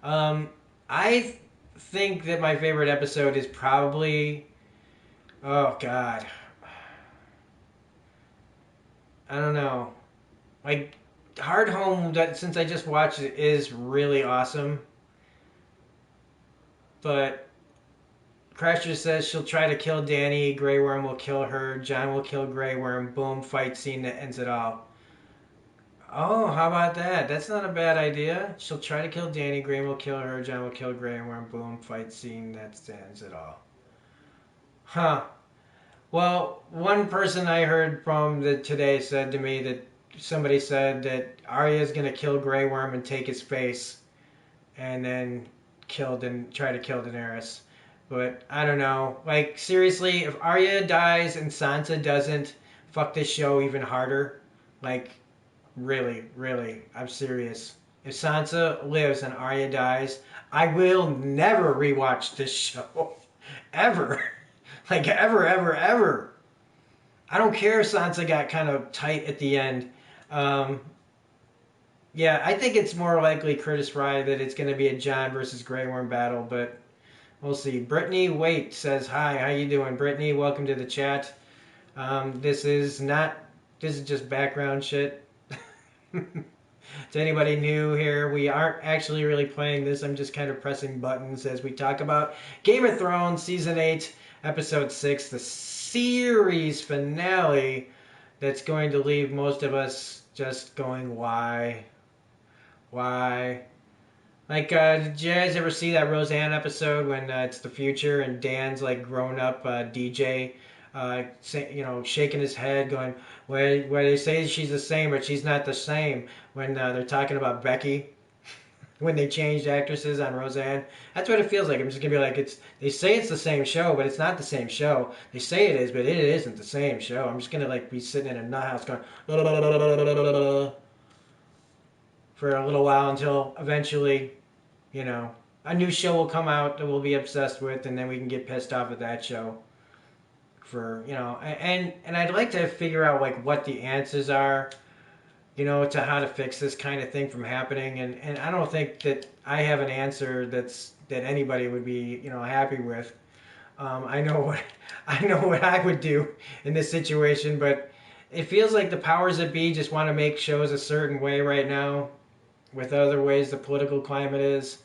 [SPEAKER 1] I think that my favorite episode is probably, oh god, I don't know, like Hard Home, that since I just watched it, is really awesome. But Crasher says she'll try to kill Dany, Grey Worm will kill her, Jon will kill Grey Worm, boom, fight scene that ends it all. Oh, how about that? That's not a bad idea. She'll try to kill Dany, Grey will kill her, Jon will kill Grey Worm, boom, fight scene that ends it all. Huh. Well, one person I heard from today said to me that somebody said that Arya's gonna kill Grey Worm and take his face, and then try to kill Daenerys. But I don't know. Like seriously, if Arya dies and Sansa doesn't, fuck this show even harder. Like really, really, I'm serious. If Sansa lives and Arya dies, I will never rewatch this show, ever. Like ever, ever, ever. I don't care if Sansa got kind of tight at the end. Yeah, I think it's more likely, Curtis Fry, that it's going to be a Jon versus Grey Worm battle, but We'll see. Brittany Waite says hi. How you doing, Brittany? Welcome to the chat. This is just background shit. To anybody new here, we aren't actually really playing this. I'm just kind of pressing buttons as we talk about Game of Thrones Season 8, Episode 6, the series finale that's going to leave most of us just going, why? Why? Like, did you guys ever see that Roseanne episode when it's the future and Dan's like grown up DJ, shaking his head, going, where they say she's the same, but she's not the same. When they're talking about Becky, when they changed actresses on Roseanne, that's what it feels like. I'm just gonna be like, they say it's the same show, but it's not the same show. They say it is, but it isn't the same show. I'm just gonna like be sitting in a nut house going for a little while until eventually, a new show will come out that we'll be obsessed with, and then we can get pissed off at that show. And I'd like to figure out like what the answers are, to how to fix this kind of thing from happening. And I don't think that I have an answer that anybody would be, happy with. I know what I would do in this situation, but it feels like the powers that be just want to make shows a certain way right now, with other ways the political climate is,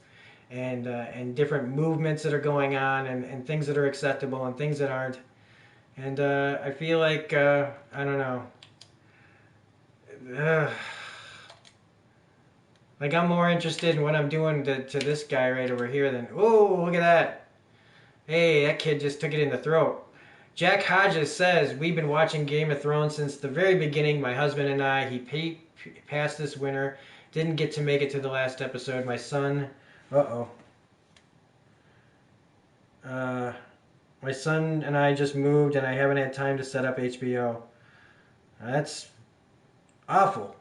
[SPEAKER 1] and different movements that are going on, and things that are acceptable and things that aren't. And I feel like, I don't know. Like, I'm more interested in what I'm doing to this guy right over here than, oh, look at that. Hey, that kid just took it in the throat. Jack Hodges says, we've been watching Game of Thrones since the very beginning. My husband and I, he passed this winter. Didn't get to make it to the last episode. My son, my son and I just moved, and I haven't had time to set up HBO. That's awful.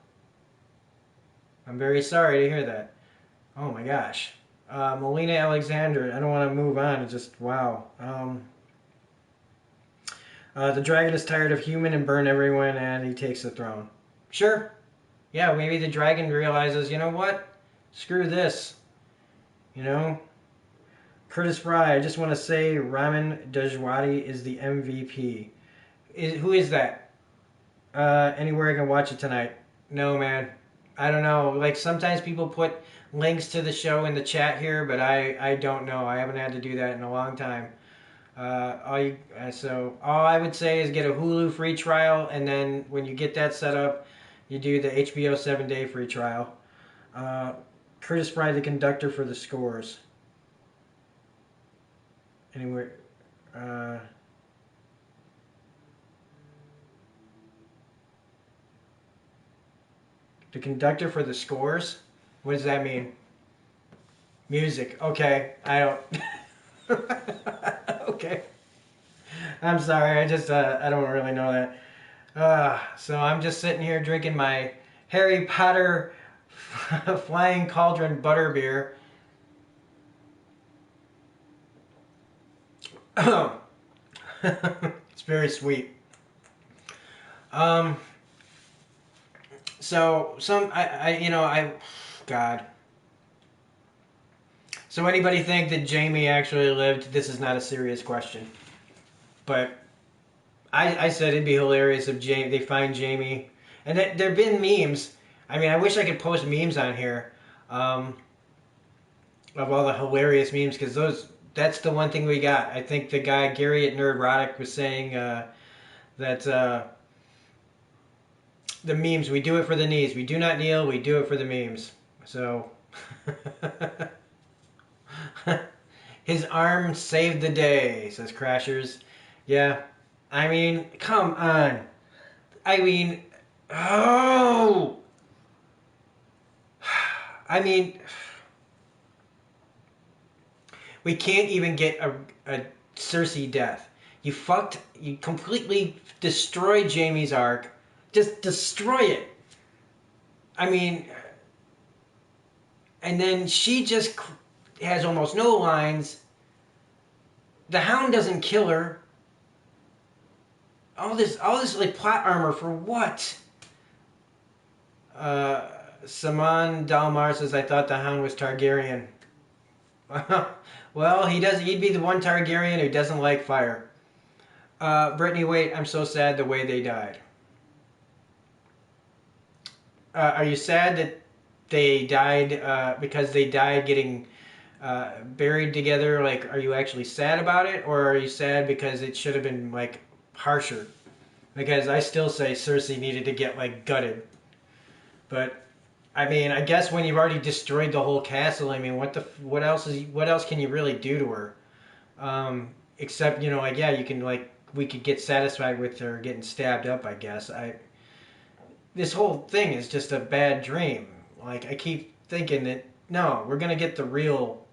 [SPEAKER 1] I'm very sorry to hear that. Oh my gosh. Melina Alexander, I don't want to move on. It's just, wow. The dragon is tired of human and burn everyone, and he takes the throne. Sure. Yeah, maybe the dragon realizes, you know what? Screw this. Curtis Fry, I just want to say Ramin Djawadi is the MVP. Who is that? Anywhere I can watch it tonight. No, man. I don't know. Like, sometimes people put links to the show in the chat here, but I don't know. I haven't had to do that in a long time. So all I would say is get a Hulu free trial, and then when you get that set up, you do the HBO 7-day free trial. Curtis Fry, the conductor for the scores. Anyway, the conductor for the scores? What does that mean? Music. Okay, I don't... Okay. I'm sorry, I don't really know that. So I'm just sitting here drinking my Harry Potter Flying Cauldron Butterbeer. It's very sweet. God. So anybody think that Jaime actually lived? This is not a serious question. But I said it'd be hilarious if they find Jaime. And there have been memes. I mean, I wish I could post memes on here of all the hilarious memes, because that's the one thing we got. I think the guy, Gary at Nerdrotic, was saying that the memes, we do it for the knees. We do not kneel, we do it for the memes. So, his arm saved the day, says Crashers. Yeah, I mean, come on. I mean, oh! I mean, we can't even get a Cersei death. You completely destroyed Jaime's arc. Just destroy it. I mean, and then she just has almost no lines. The Hound doesn't kill her. All this like plot armor for what? Saman Dalmar says, I thought the Hound was Targaryen. Well, he'd be the one Targaryen who doesn't like fire. Brittany, wait, I'm so sad the way they died. Are you sad that they died because they died getting buried together? Like, are you actually sad about it, or are you sad because it should have been like harsher? Because I still say Cersei needed to get like gutted. But I mean, I guess when you've already destroyed the whole castle, I mean, what else can you really do to her? Except like yeah, you can like we could get satisfied with her getting stabbed up. I guess this whole thing is just a bad dream. Like I keep thinking that no, we're gonna get the real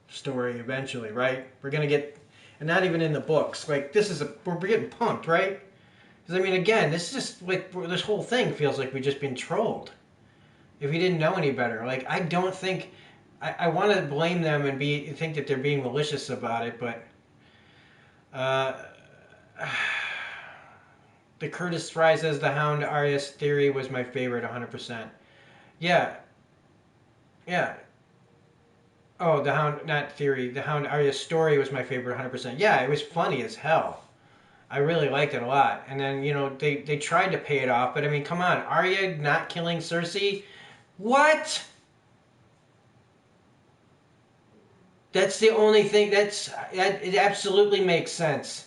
[SPEAKER 1] story eventually, right? We're gonna get, and not even in the books. Like we're getting punked, right? Because I mean, again, this is just like this whole thing feels like we've just been trolled. If we didn't know any better, like I don't think I want to blame them and think that they're being malicious about it, but uh, the Curtis Fry says the Hound Arya's theory was my favorite, 100%. Yeah, yeah. Oh, the Hound, not theory. The Hound Arya's story was my favorite, 100%. Yeah, it was funny as hell. I really liked it a lot. And then they tried to pay it off, but I mean, come on, Arya not killing Cersei. What? That's the only thing it absolutely makes sense.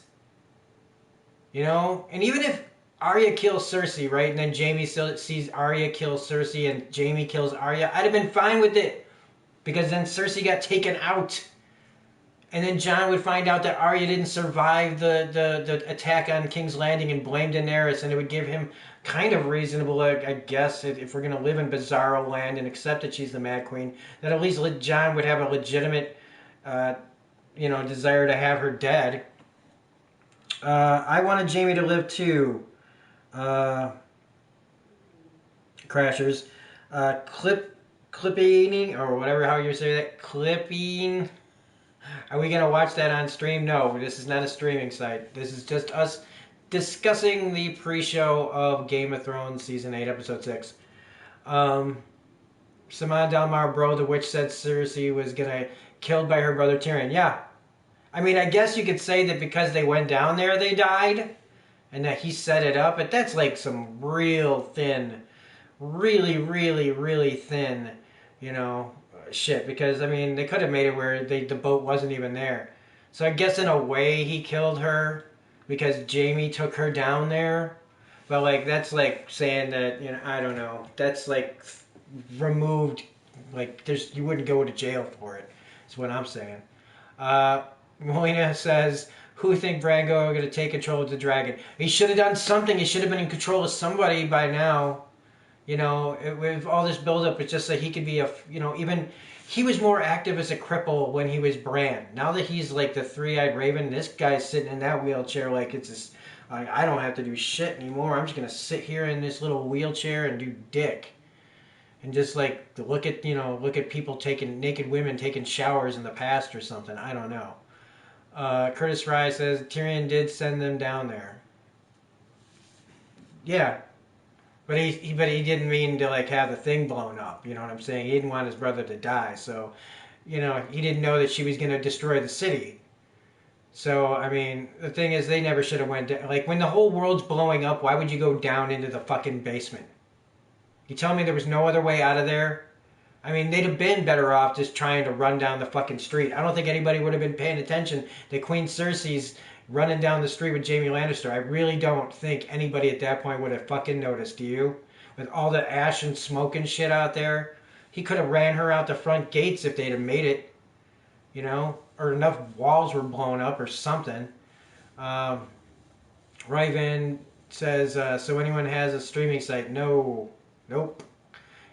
[SPEAKER 1] And even if Arya kills Cersei, right, and then Jaime still sees Arya kill Cersei and Jaime kills Arya, I'd have been fine with it because then Cersei got taken out. And then Jon would find out that Arya didn't survive the attack on King's Landing and blame Daenerys, and it would give him kind of reasonable, I guess, if we're going to live in bizarro land and accept that she's the Mad Queen, that at least Jon would have a legitimate, desire to have her dead. I wanted Jaime to live too. Crashers. Clipping, or whatever, how you say that. Clipping. Are we going to watch that on stream? No, this is not a streaming site. This is just us discussing the pre-show of Game of Thrones Season 8, Episode 6. Saman Dalmar, bro, the witch said Cersei was going to killed by her brother Tyrion. Yeah. I mean, I guess you could say that because they went down there, they died, and that he set it up, but that's like some real thin, really, really, really thin, shit, because I mean they could have made it where the boat wasn't even there. So I guess in a way he killed her because Jaime took her down there. But like that's like saying that I don't know. That's like removed. Like you wouldn't go to jail for it. That's what I'm saying. Molina says, "Who think Brango are going to take control of the dragon? He should have done something. He should have been in control of somebody by now." With all this buildup, it's just that he could be even he was more active as a cripple when he was Bran. Now that he's like the three-eyed raven, this guy's sitting in that wheelchair like it's this, I don't have to do shit anymore. I'm just gonna sit here in this little wheelchair and do dick, and just like look at people naked women taking showers in the past or something. I don't know. Curtis Fry says Tyrion did send them down there. Yeah. But he didn't mean to like have the thing blown up. You know what I'm saying? He didn't want his brother to die, so he didn't know that she was going to destroy the city. So I mean, the thing is, they never should have went down. Like when the whole world's blowing up, why would you go down into the fucking basement? You tell me there was no other way out of there? I mean, they'd have been better off just trying to run down the fucking street. I don't think anybody would have been paying attention that Queen Cersei's running down the street with Jaime Lannister. I really don't think anybody at that point would have fucking noticed. Do you? With all the ash and smoke and shit out there, he could have ran her out the front gates if they'd have made it, or enough walls were blown up or something. Ryvan says, so anyone has a streaming site? No. Nope.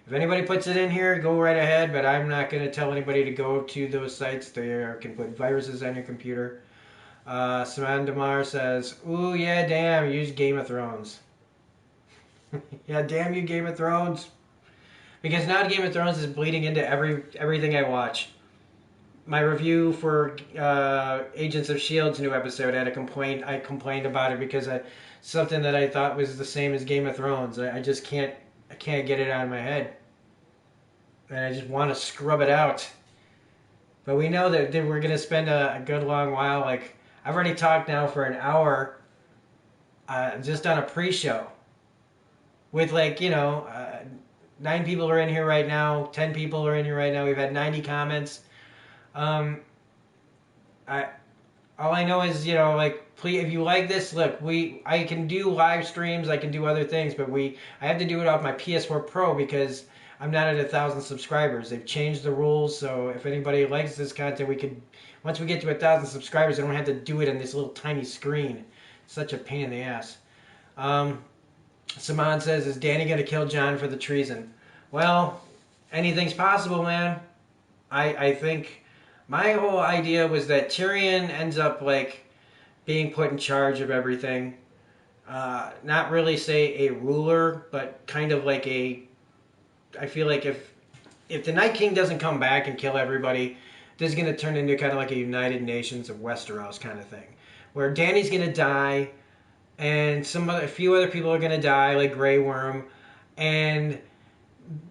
[SPEAKER 1] If anybody puts it in here, go right ahead, but I'm not going to tell anybody to go to those sites. They can put viruses on your computer. Saman Damar says, ooh, yeah, damn, use Game of Thrones. Yeah, damn you, Game of Thrones. Because now Game of Thrones is bleeding into everything I watch. My review for Agents of S.H.I.E.L.D.'s new episode had a complaint. I complained about it because something that I thought was the same as Game of Thrones. I just can't get it out of my head. And I just want to scrub it out. But we know that we're going to spend a good long while. Like, I've already talked now for an hour just on a pre-show. With, like, 9 people are in here right now. 10 people are in here right now. We've had 90 comments. All I know is, like, please, if you like this, look, I can do live streams, I can do other things, but I have to do it off my PS4 Pro because I'm not at 1,000 subscribers. They've changed the rules, so if anybody likes this content, once we get to 1,000 subscribers, I don't have to do it on this little tiny screen. It's such a pain in the ass. Saman says, is Danny going to kill Jon for the treason? Well, anything's possible, man. I think my whole idea was that Tyrion ends up, like, being put in charge of everything. Not really, say, a ruler, but kind of like I feel like if the Night King doesn't come back and kill everybody, this is going to turn into kind of like a United Nations of Westeros kind of thing. Where Dany's going to die, and a few other people are going to die, like Grey Worm, and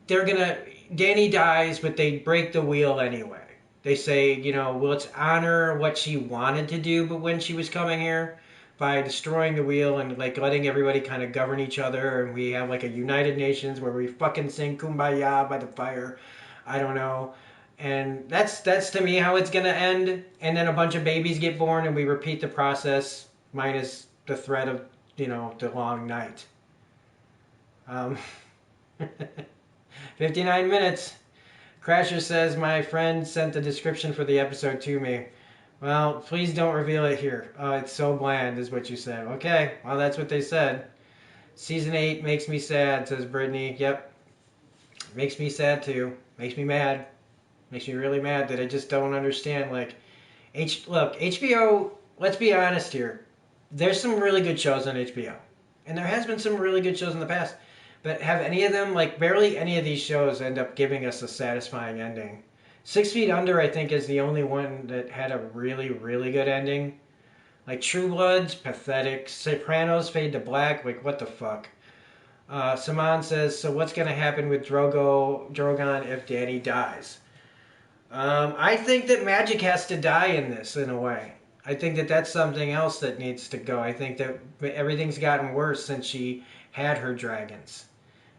[SPEAKER 1] Dany dies, but they break the wheel anyway. They say, well, let's honor what she wanted to do, but when she was coming here, by destroying the wheel and, like, letting everybody kind of govern each other, and we have, like, a United Nations where we fucking sing Kumbaya by the fire. I don't know. And that's to me how it's gonna end. And then a bunch of babies get born, and we repeat the process minus the threat of, the long night. 59 minutes. Crasher says, my friend sent the description for the episode to me. Well, please don't reveal it here. It's so bland, is what you said. Okay, well, that's what they said. Season 8 makes me sad, says Brittany. Yep. Makes me sad, too. Makes me mad. Makes me really mad that I just don't understand. Like, look, HBO, let's be honest here. There's some really good shows on HBO. And there has been some really good shows in the past. But have any of them, like, barely any of these shows end up giving us a satisfying ending. 6 Feet Under, I think, is the only one that had a really, really good ending. Like, True Blood's pathetic. Sopranos Fade to Black, like, what the fuck? Saman says, so what's going to happen with Drogon if Dany dies? I think that magic has to die in this, in a way. I think that that's something else that needs to go. I think that everything's gotten worse since she had her dragons.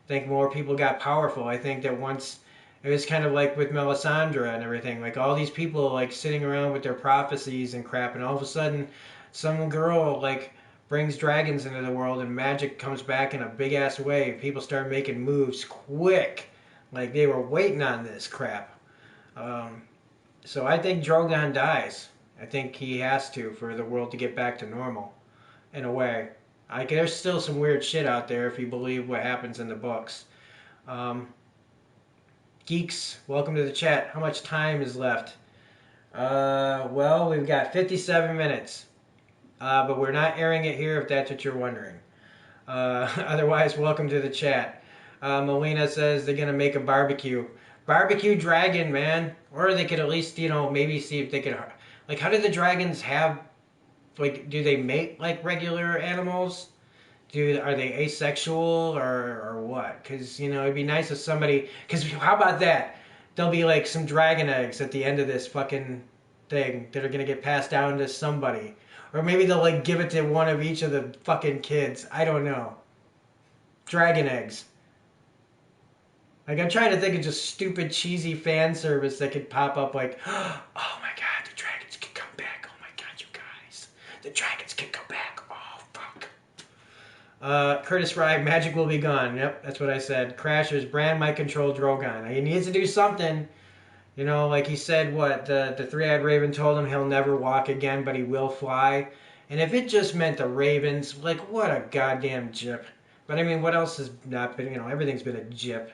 [SPEAKER 1] I think more people got powerful. I think that once... It was kind of like with Melisandre and everything. Like, all these people, like, sitting around with their prophecies and crap, and all of a sudden, some girl, like, brings dragons into the world, and magic comes back in a big-ass way. People start making moves quick. Like, they were waiting on this crap. So I think Drogon dies. I think he has to for the world to get back to normal, in a way. There's still some weird shit out there if you believe what happens in the books. Geeks, welcome to the chat. How much time is left? Well, we've got 57 minutes. But we're not airing it here if that's what you're wondering. Otherwise, welcome to the chat. Melina says they're going to make a barbecue. Barbecue dragon, man. Or they could at least, maybe see if they could... Like, how do the dragons have... Like, do they mate like regular animals? Are they asexual or what? Because, it'd be nice if somebody... Because how about that? There'll be, like, some dragon eggs at the end of this fucking thing that are going to get passed down to somebody. Or maybe they'll, like, give it to one of each of the fucking kids. I don't know. Dragon eggs. Like, I'm trying to think of just stupid, cheesy fan service that could pop up like, oh my god, the dragons can come back. Oh my god, you guys. The dragons can come back. Oh, fuck. Curtis Rye, magic will be gone. Yep, that's what I said. Crashers, Bran might control Drogon. He needs to do something. Like he said, the three-eyed raven told him he'll never walk again, but he will fly. And if it just meant the ravens, like, what a goddamn jip. But I mean, what else has not been, everything's been a jip.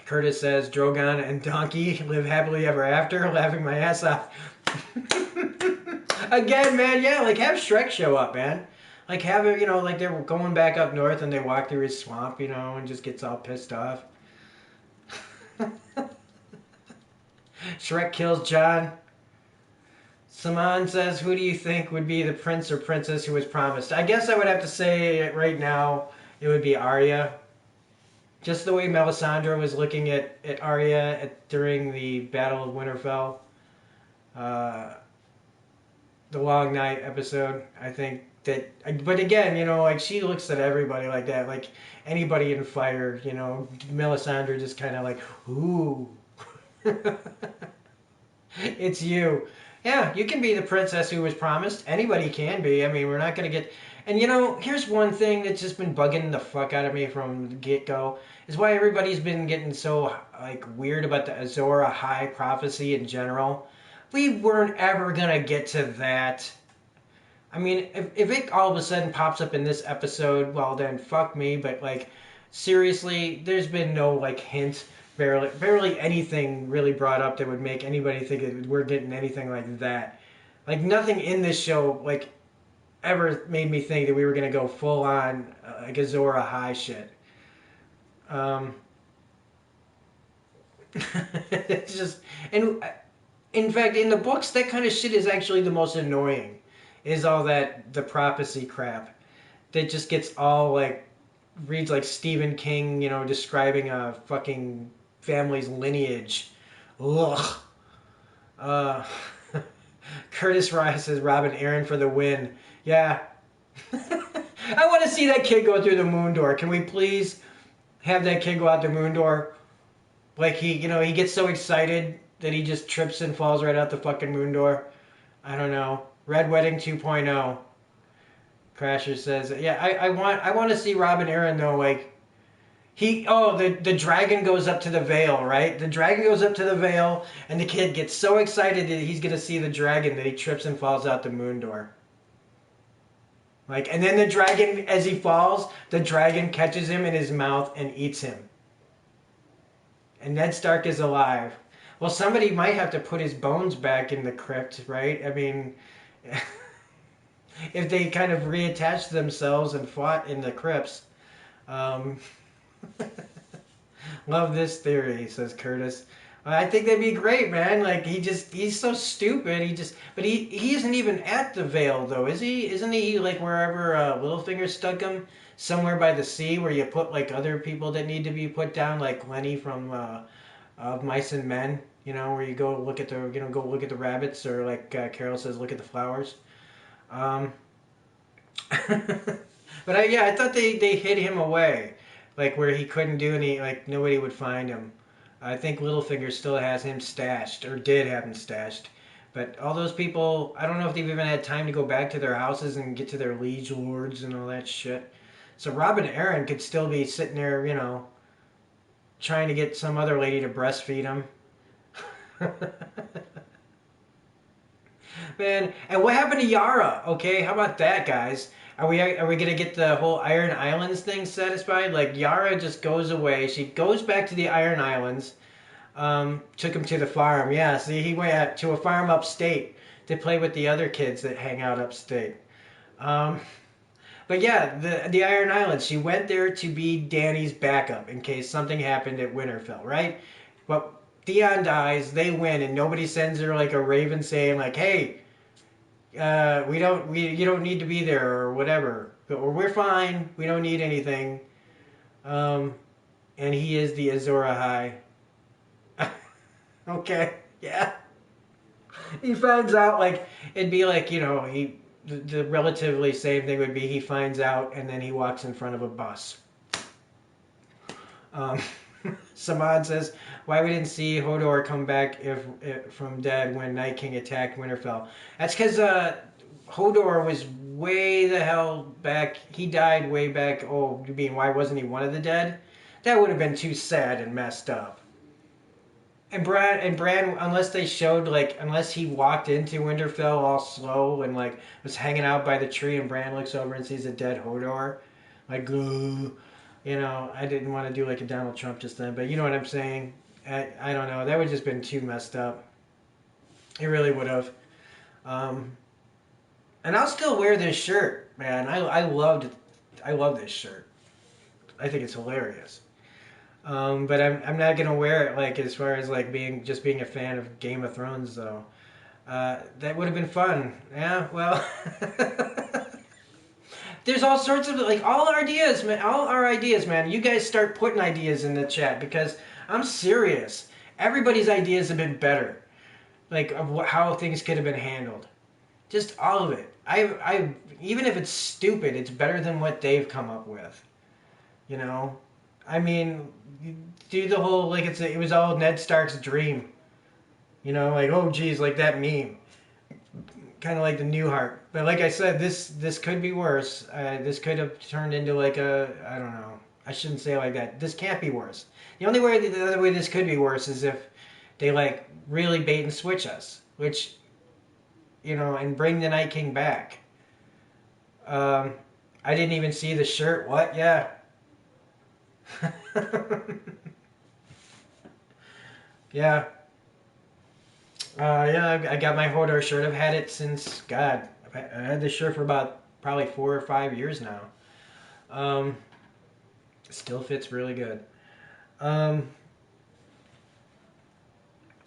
[SPEAKER 1] Curtis says, Drogon and Donkey live happily ever after, laughing my ass off. Again, man, yeah, like, have Shrek show up, man. Like, have it, like they're going back up north and they walk through his swamp, and just gets all pissed off. Shrek kills Jon. Saman says, who do you think would be the prince or princess who was promised? I guess I would have to say right now it would be Arya. Just the way Melisandre was looking at Arya during the Battle of Winterfell, uh, the Long Night episode. I think that, but again, like she looks at everybody like that, like anybody in fire. Melisandre just kind of like, ooh, it's you. Yeah, you can be the princess who was promised. Anybody can be. I mean, we're not gonna get. And here's one thing that's just been bugging the fuck out of me from the get go is why everybody's been getting so like weird about the Azor Ahai prophecy in general. We weren't ever gonna get to that. I mean, if it all of a sudden pops up in this episode, well then fuck me. But like, seriously, there's been no like hint, barely anything really brought up that would make anybody think that we're getting anything like that. Like nothing in this show like ever made me think that we were gonna go full on like Azor Ahai shit. Um, it's just, and in fact, in the books, that kind of shit is actually the most annoying. Is all that the prophecy crap that just gets all like reads like Stephen King, describing a fucking family's lineage. Ugh. Uh, Curtis Rice says Robin Aaron for the win. Yeah. I want to see that kid go through the moon door. Can we please have that kid go out the moon door? Like he gets so excited that he just trips and falls right out the fucking moon door. I don't know. Red Wedding 2.0. Crasher says, yeah, I want to see Robin Aaron though. Like the dragon goes up to the veil, right? The dragon goes up to the veil, and the kid gets so excited that he's gonna see the dragon that he trips and falls out the moon door. Like, and then the dragon, as he falls, the dragon catches him in his mouth and eats him. And Ned Stark is alive. Well, somebody might have to put his bones back in the crypt, right? I mean, if they kind of reattached themselves and fought in the crypts. Um, love this theory, says Curtis. I think that'd be great, man. Like he's so stupid. But he isn't even at the Vale though, is he? Isn't he like wherever Littlefinger stuck him, somewhere by the sea, where you put like other people that need to be put down, like Lenny from of Mice and Men. Where you go look at the rabbits, or like Carol says, look at the flowers. But I thought they hid him away, like where he couldn't do any, like nobody would find him. I think Littlefinger still has him stashed, or did have him stashed. But all those people, I don't know if they've even had time to go back to their houses and get to their liege lords and all that shit. So Robin Aaron could still be sitting there, trying to get some other lady to breastfeed him. Man, and what happened to Yara? Okay, how about that, guys? Are we gonna get the whole Iron Islands thing satisfied? Like Yara just goes away. She goes back to the Iron Islands. Took him to the farm. Yeah, see, he went to a farm upstate to play with the other kids that hang out upstate. But yeah, the Iron Islands. She went there to be Dany's backup in case something happened at Winterfell, right? But Theon dies, they win, and nobody sends her like a raven saying like, "Hey, you don't need to be there," or whatever, or "We're fine, we don't need anything." And he is the Azor Ahai. Okay, yeah. He finds out, like it'd be like the relatively same thing would be he finds out and then he walks in front of a bus. Samad says, why we didn't see Hodor come back from dead when Night King attacked Winterfell? That's because Hodor was way the hell back. He died way back. Oh, you mean why wasn't he one of the dead? That would have been too sad and messed up. And Bran, unless he walked into Winterfell all slow and like was hanging out by the tree, and Bran looks over and sees a dead Hodor, like, ooh. I didn't want to do like a Donald Trump just then, but you know what I'm saying? I don't know. That would have just been too messed up. It really would have. And I'll still wear this shirt, man. I love this shirt. I think it's hilarious. But I'm not gonna wear it like as far as like being a fan of Game of Thrones though. That would have been fun. Yeah, well. There's all sorts of, like, all ideas, man. All our ideas, man. You guys start putting ideas in the chat because I'm serious. Everybody's ideas have been better. Like, of how things could have been handled. Just all of it. Even if it's stupid, it's better than what they've come up with. You know? I mean, you do the whole, like, it was all Ned Stark's dream. You know, like, oh, geez, like that meme. Kind of like the Newhart. But like I said, this could be worse. This could have turned into like I don't know. I shouldn't say it like that. This can't be worse. The other way this could be worse is if they like really bait and switch us, which, you know, and bring the Night King back. I didn't even see the shirt. What? Yeah. Yeah. Yeah, I got my Hodor shirt. I've had it since, God, I had this shirt for about probably 4 or 5 years now. Still fits really good.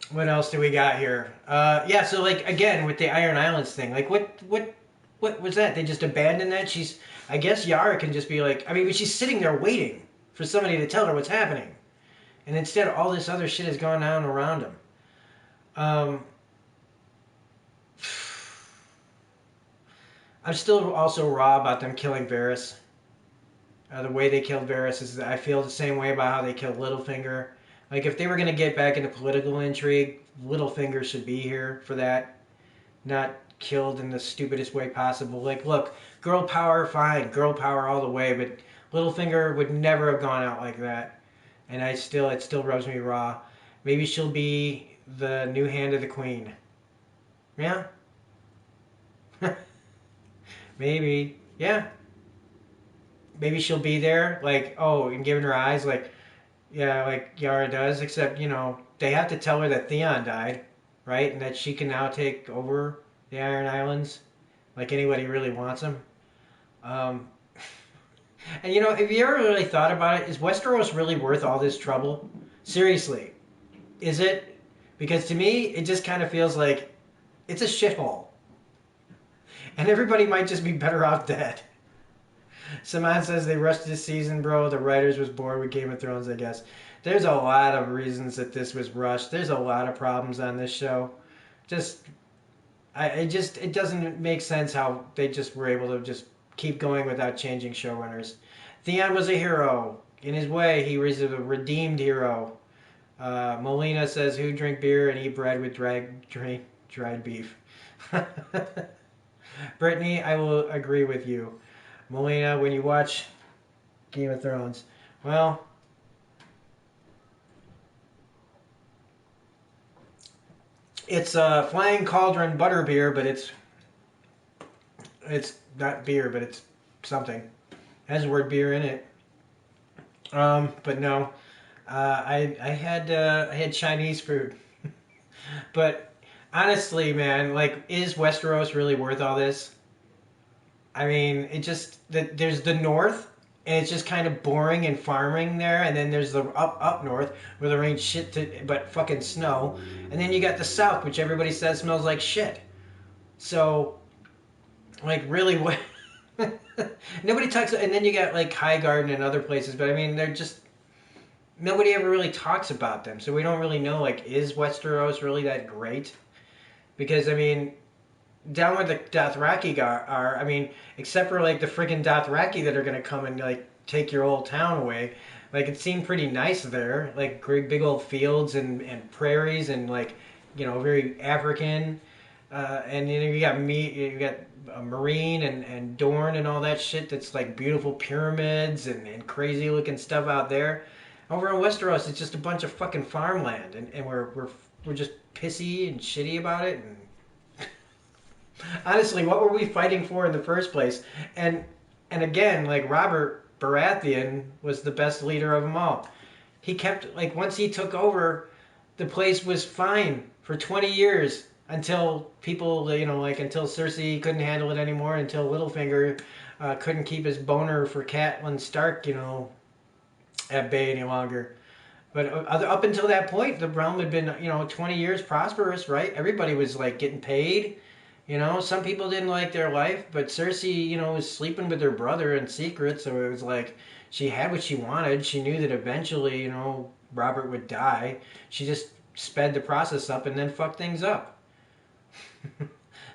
[SPEAKER 1] What else do we got here? Yeah, so like again with the Iron Islands thing, like what was that? They just abandoned that? I guess Yara can just be like, I mean, but she's sitting there waiting for somebody to tell her what's happening, and instead all this other shit is going on around them. I'm still also raw about them killing Varys. The way they killed Varys is I feel the same way about how they killed Littlefinger. Like, if they were going to get back into political intrigue, Littlefinger should be here for that. Not killed in the stupidest way possible. Like, look, girl power, fine. Girl power all the way. But Littlefinger would never have gone out like that. And it still rubs me raw. Maybe she'll be the new hand of the queen. Yeah? Maybe. Yeah. Maybe she'll be there, like, oh, and giving her eyes, like, yeah, like Yara does, except, you know, they have to tell her that Theon died, right? And that she can now take over the Iron Islands, like anybody really wants them. And, you know, if you ever really thought about it, is Westeros really worth all this trouble? Seriously. Is it? Because to me, it just kind of feels like it's a shithole. And everybody might just be better off dead. Saman says they rushed this season, bro. The writers was bored with Game of Thrones, I guess. There's a lot of reasons that this was rushed. There's a lot of problems on this show. It doesn't make sense how they just were able to just keep going without changing showrunners. Theon was a hero. In his way, he was a redeemed hero. Molina says, who drink beer and eat bread with dried beef? Brittany, I will agree with you. Molina, when you watch Game of Thrones, well, it's Flying Cauldron Butterbeer, but it's not beer, but it's something. It has the word beer in it. But no, I had Chinese food, but honestly, man, like, is Westeros really worth all this? I mean, there's the north, and it's just kind of boring and farming there, and then there's the up north where there ain't shit but fucking snow, and then you got the south, which everybody says smells like shit. So, like, really, what? Nobody talks, and then you got like Highgarden and other places, but I mean, they're just nobody ever really talks about them, so we don't really know, like, is Westeros really that great? Because I mean, down where the Dothraki are, I mean, except for like the freaking Dothraki that are gonna come and like take your old town away, like, it seemed pretty nice there, like great big old fields and prairies and, like, you know, very African, and then you got Marine and Dorne and all that shit that's like beautiful pyramids and crazy looking stuff out there. Over in Westeros, it's just a bunch of fucking farmland, and we're just pissy and shitty about it. And honestly, what were we fighting for in the first place? And again, like, Robert Baratheon was the best leader of them all. He kept, like, once he took over, the place was fine for 20 years until people, you know, like, until Cersei couldn't handle it anymore, until Littlefinger couldn't keep his boner for Catelyn Stark, you know, at bay any longer. But up until that point, the realm had been, you know, 20 years prosperous, right? Everybody was, like, getting paid. You know, some people didn't like their life, but Cersei, you know, was sleeping with her brother in secret, so it was like she had what she wanted. She knew that eventually, you know, Robert would die. She just sped the process up and then fucked things up.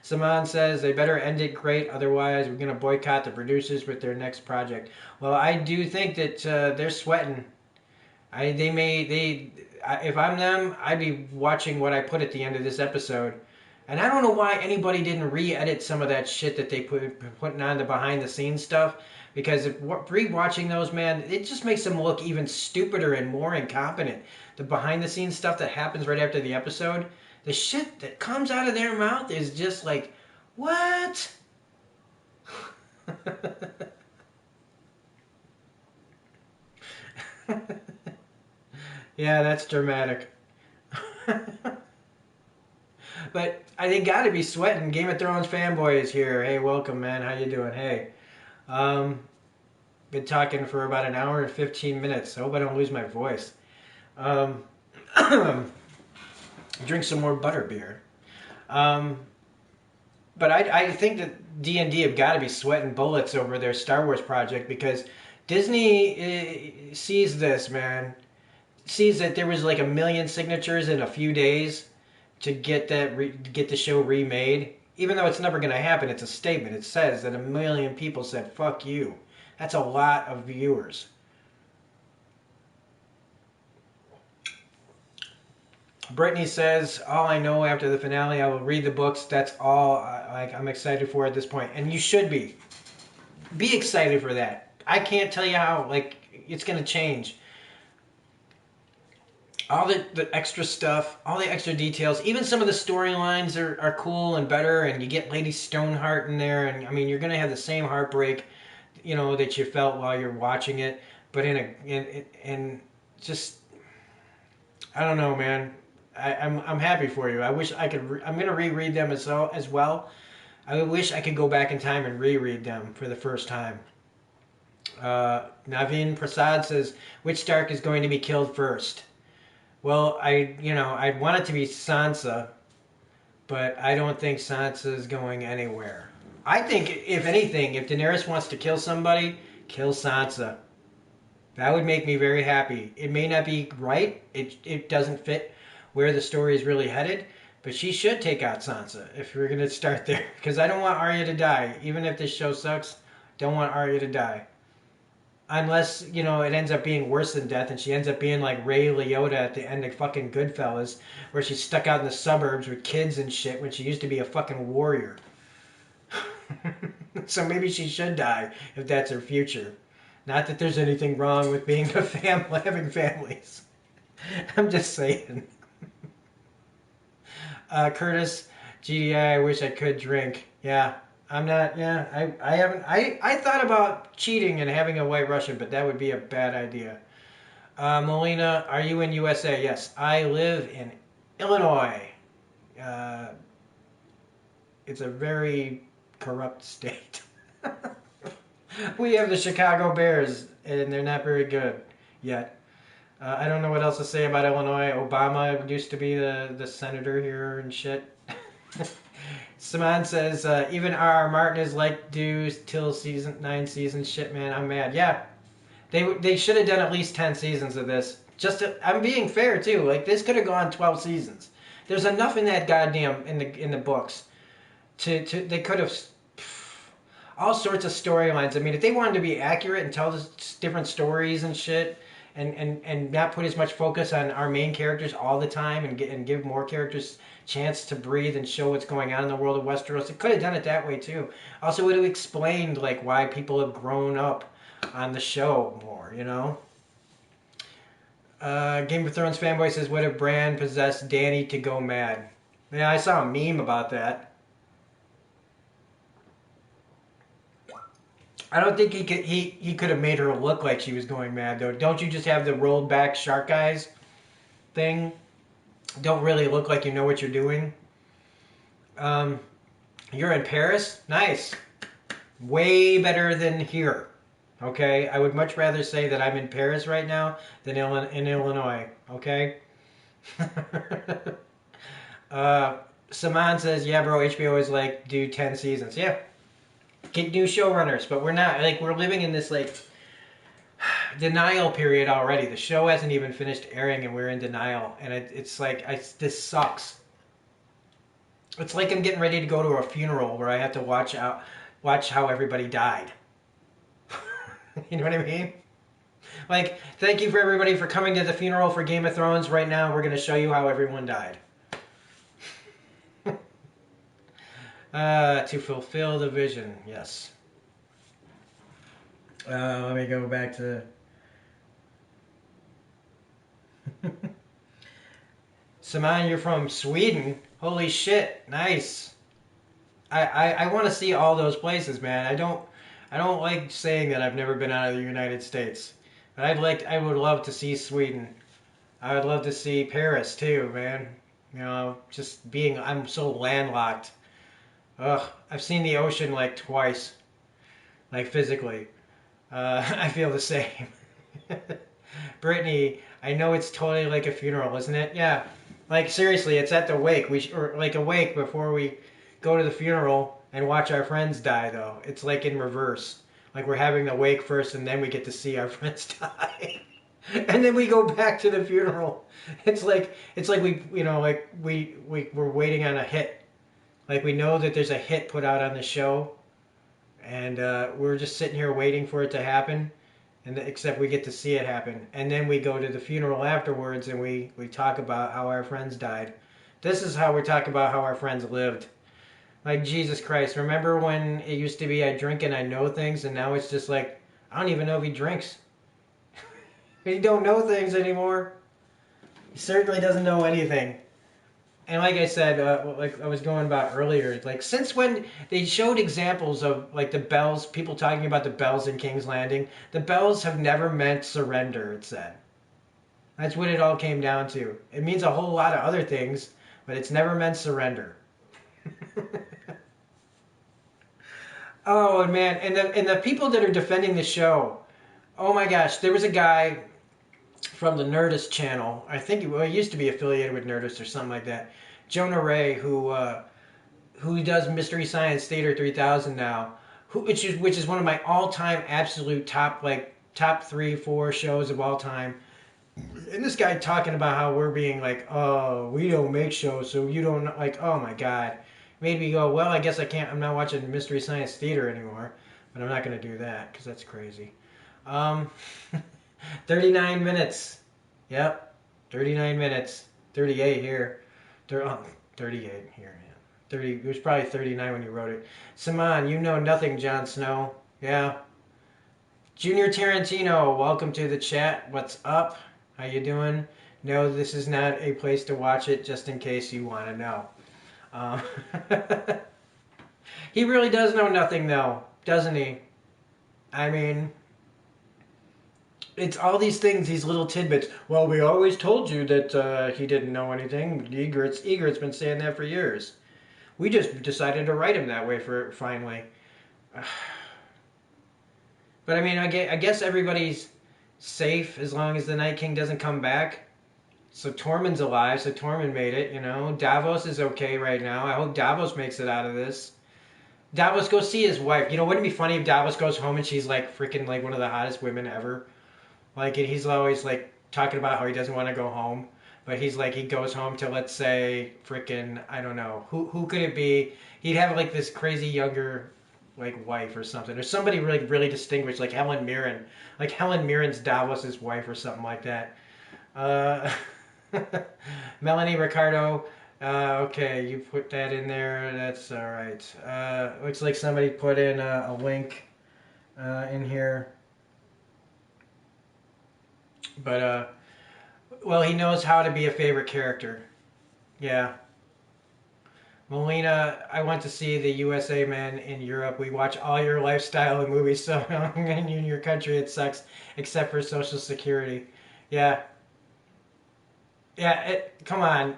[SPEAKER 1] Saman says they better end it great, otherwise we're gonna boycott the producers with their next project. Well, I do think that they're sweating. If I'm them, I'd be watching what I put at the end of this episode. And I don't know why anybody didn't re-edit some of that shit that they putting on the behind the scenes stuff. Because if re-watching those, man, it just makes them look even stupider and more incompetent. The behind the scenes stuff that happens right after the episode, the shit that comes out of their mouth is just like, what? Yeah, that's dramatic. But they got to be sweating. Game of Thrones fanboy is here. Hey, welcome, man. How you doing? Hey, um, been talking for about an hour and 15 minutes. I hope I don't lose my voice. Um, drink some more butterbeer. Um, but I think that D&D have got to be sweating bullets over their Star Wars project because Disney sees this, man. Sees that there was like a million signatures in a few days to get get the show remade. Even though it's never going to happen, it's a statement. It says that a million people said "fuck you." That's a lot of viewers. Brittany says, "All I know after the finale, I will read the books. That's all I'm excited for at this point." And you should be. Be excited for that. I can't tell you how it's going to change. All the extra stuff, all the extra details, even some of the storylines are cool and better, and you get Lady Stoneheart in there, and I mean you're gonna have the same heartbreak, you know, that you felt while you're watching it, but in just I don't know, man. I'm happy for you. I wish I could. I'm gonna reread them as well. I wish I could go back in time and reread them for the first time. Naveen Prasad says, which Stark is going to be killed first? Well, I'd want it to be Sansa, but I don't think Sansa is going anywhere. I think, if anything, if Daenerys wants to kill somebody, kill Sansa. That would make me very happy. It may not be right. It doesn't fit where the story is really headed, but she should take out Sansa if we're going to start there. Because I don't want Arya to die. Even if this show sucks, don't want Arya to die. Unless, you know, it ends up being worse than death and she ends up being like Ray Liotta at the end of fucking Goodfellas, where she's stuck out in the suburbs with kids and shit when she used to be a fucking warrior. So maybe she should die if that's her future. Not that there's anything wrong with being a family, having families. I'm just saying. Curtis, GDI, I wish I could drink. Yeah, I'm not. Yeah, I haven't. I thought about cheating and having a White Russian, but that would be a bad idea. Melina, are you in USA? Yes, I live in Illinois. Uh, it's a very corrupt state. We have the Chicago Bears, and they're not very good yet. I don't know what else to say about Illinois. Obama used to be the senator here and shit. Saman says, even R.R. Martin is like due till season 9 seasons. Shit, man, I'm mad. Yeah, they should have done at least 10 seasons of this. I'm being fair too. Like this could have gone 12 seasons. There's enough in that goddamn in the books. They could have all sorts of storylines. I mean, if they wanted to be accurate and tell different stories and shit, and not put as much focus on our main characters all the time, and give more characters chance to breathe and show what's going on in the world of Westeros, it could have done it that way too. Also, it would have explained like why people have grown up on the show more, you know. Game of Thrones fanboy says, what if Bran possessed Dany to go mad? Yeah, I saw a meme about that. I don't think he could have made her look like she was going mad though. Don't you just have the rolled back shark eyes thing? Don't really look like you know what you're doing. You're in Paris? Nice. Way better than here. Okay? I would much rather say that I'm in Paris right now than in Illinois. Okay? Saman says, yeah, bro, HBO is like, do 10 seasons. Yeah. Get new showrunners, but we're not. Like, we're living in this, like, denial period already. The show hasn't even finished airing and we're in denial. And it's like, this sucks. It's like I'm getting ready to go to a funeral where I have to watch how everybody died. You know what I mean? Like, thank you for everybody for coming to the funeral for Game of Thrones. Right now, we're going to show you how everyone died. To fulfill the vision, yes. Let me go back to... Saman, you're from Sweden? Holy shit, nice. I want to see all those places, man. I don't like saying that I've never been out of the United States. But I would love to see Sweden. I would love to see Paris too, man. You know, I'm so landlocked. Ugh, I've seen the ocean like twice, like physically. I feel the same. Brittany, I know it's totally like a funeral, isn't it? Yeah. Like seriously, it's at the wake. Or like a wake before we go to the funeral and watch our friends die. Though it's like in reverse. Like we're having the wake first, and then we get to see our friends die, and then we go back to the funeral. It's like we're waiting on a hit. Like we know that there's a hit put out on the show, and we're just sitting here waiting for it to happen. And except we get to see it happen, and then we go to the funeral afterwards, and we talk about how our friends died. This is how we talk about how our friends lived. Like Jesus Christ, remember when it used to be I drink and I know things, and now it's just like I don't even know if he drinks. He don't know things anymore. He certainly doesn't know anything. And like I said, like I was going about earlier, like since when they showed examples of like the bells, people talking about the bells in King's Landing, the bells have never meant surrender, it said. That's what it all came down to. It means a whole lot of other things, but it's never meant surrender. Oh man, and the people that are defending the show, oh my gosh, there was a guy from the Nerdist channel. I think he used to be affiliated with Nerdist or something like that. Jonah Ray, who does Mystery Science Theater 3000 now, which is one of my all-time absolute top 3-4 shows of all time. And this guy talking about how we're being like, oh, we don't make shows, so you don't like. Oh my god, made me go. Well, I guess I can't. I'm not watching Mystery Science Theater anymore, but I'm not going to do that because that's crazy. 39 minutes. Yep. 39 minutes. 38 here. 38 here. Yeah. 30. It was probably 39 when you wrote it. Saman, you know nothing, Jon Snow. Yeah. Junior Tarantino, welcome to the chat. What's up? How you doing? No, this is not a place to watch it, just in case you want to know. He really does know nothing, though, doesn't he? I mean, it's all these things, these little tidbits. Well, we always told you that he didn't know anything. Egret's been saying that for years. We just decided to write him that way for finally. But I mean, I guess everybody's safe as long as the Night King doesn't come back. So Tormund's alive, so Tormund made it, you know. Davos is okay right now. I hope Davos makes it out of this. Davos, go see his wife. You know, wouldn't it be funny if Davos goes home and she's like freaking like one of the hottest women ever? Like, and he's always like talking about how he doesn't want to go home, but he's like he goes home to, let's say, freaking, I don't know, who could it be? He'd have like this crazy younger like wife or something, or somebody really distinguished, like Helen Mirren, like Helen Mirren's Davos's wife or something like that. Melanie Ricardo. Okay, you put that in there. That's all right. Looks like somebody put in a link in here. But, well, he knows how to be a favorite character. Yeah. Melina, I went to see the USA Men in Europe. We watch all your lifestyle and movies, so in your country it sucks, except for Social Security. Yeah. Yeah, come on.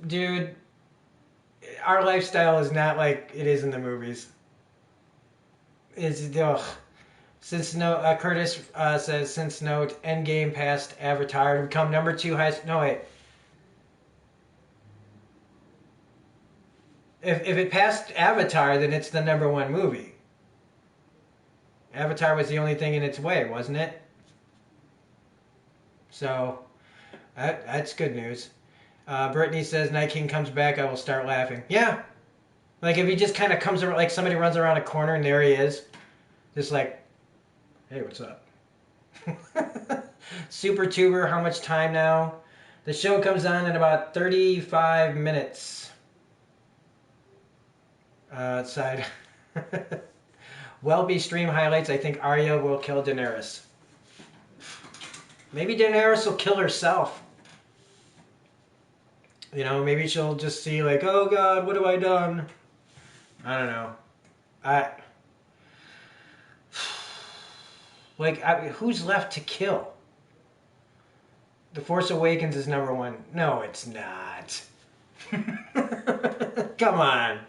[SPEAKER 1] Dude, our lifestyle is not like it is in the movies. It's, ugh. Since no, Curtis says, since note, Endgame passed Avatar to become number 2 highest. No, wait. If it passed Avatar, then it's the #1 movie. Avatar was the only thing in its way, wasn't it? So, that's good news. Brittany says, Night King comes back, I will start laughing. Yeah. Like, if he just kind of comes around, like somebody runs around a corner and there he is. Just like, hey, what's up? Super Tuber, how much time now? The show comes on in about 35 minutes. Outside. Welby stream highlights, I think Arya will kill Daenerys. Maybe Daenerys will kill herself. You know, maybe she'll just see like, oh God, what have I done? I don't know. Who's left to kill? The Force Awakens is #1. No, it's not. Come on.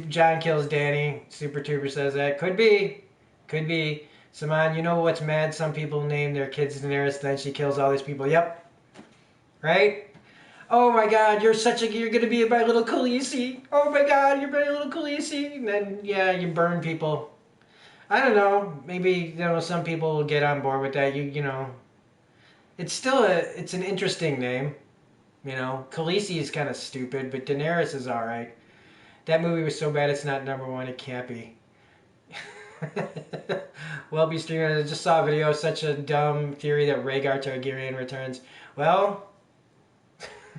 [SPEAKER 1] John kills Danny. Super Tuber says that. Could be. Could be. Saman, you know what's mad? Some people name their kids Daenerys, then she kills all these people. Yep. Right? Oh my God, you're gonna be my little Khaleesi. Oh my God, you're my little Khaleesi. And then, yeah, you burn people. I don't know. Maybe, some people will get on board with that. You know, it's still it's an interesting name. You know, Khaleesi is kind of stupid, but Daenerys is all right. That movie was so bad it's not #1. It can't be. Welby streamer, I just saw a video. Such a dumb theory that Rhaegar Targaryen returns. Well,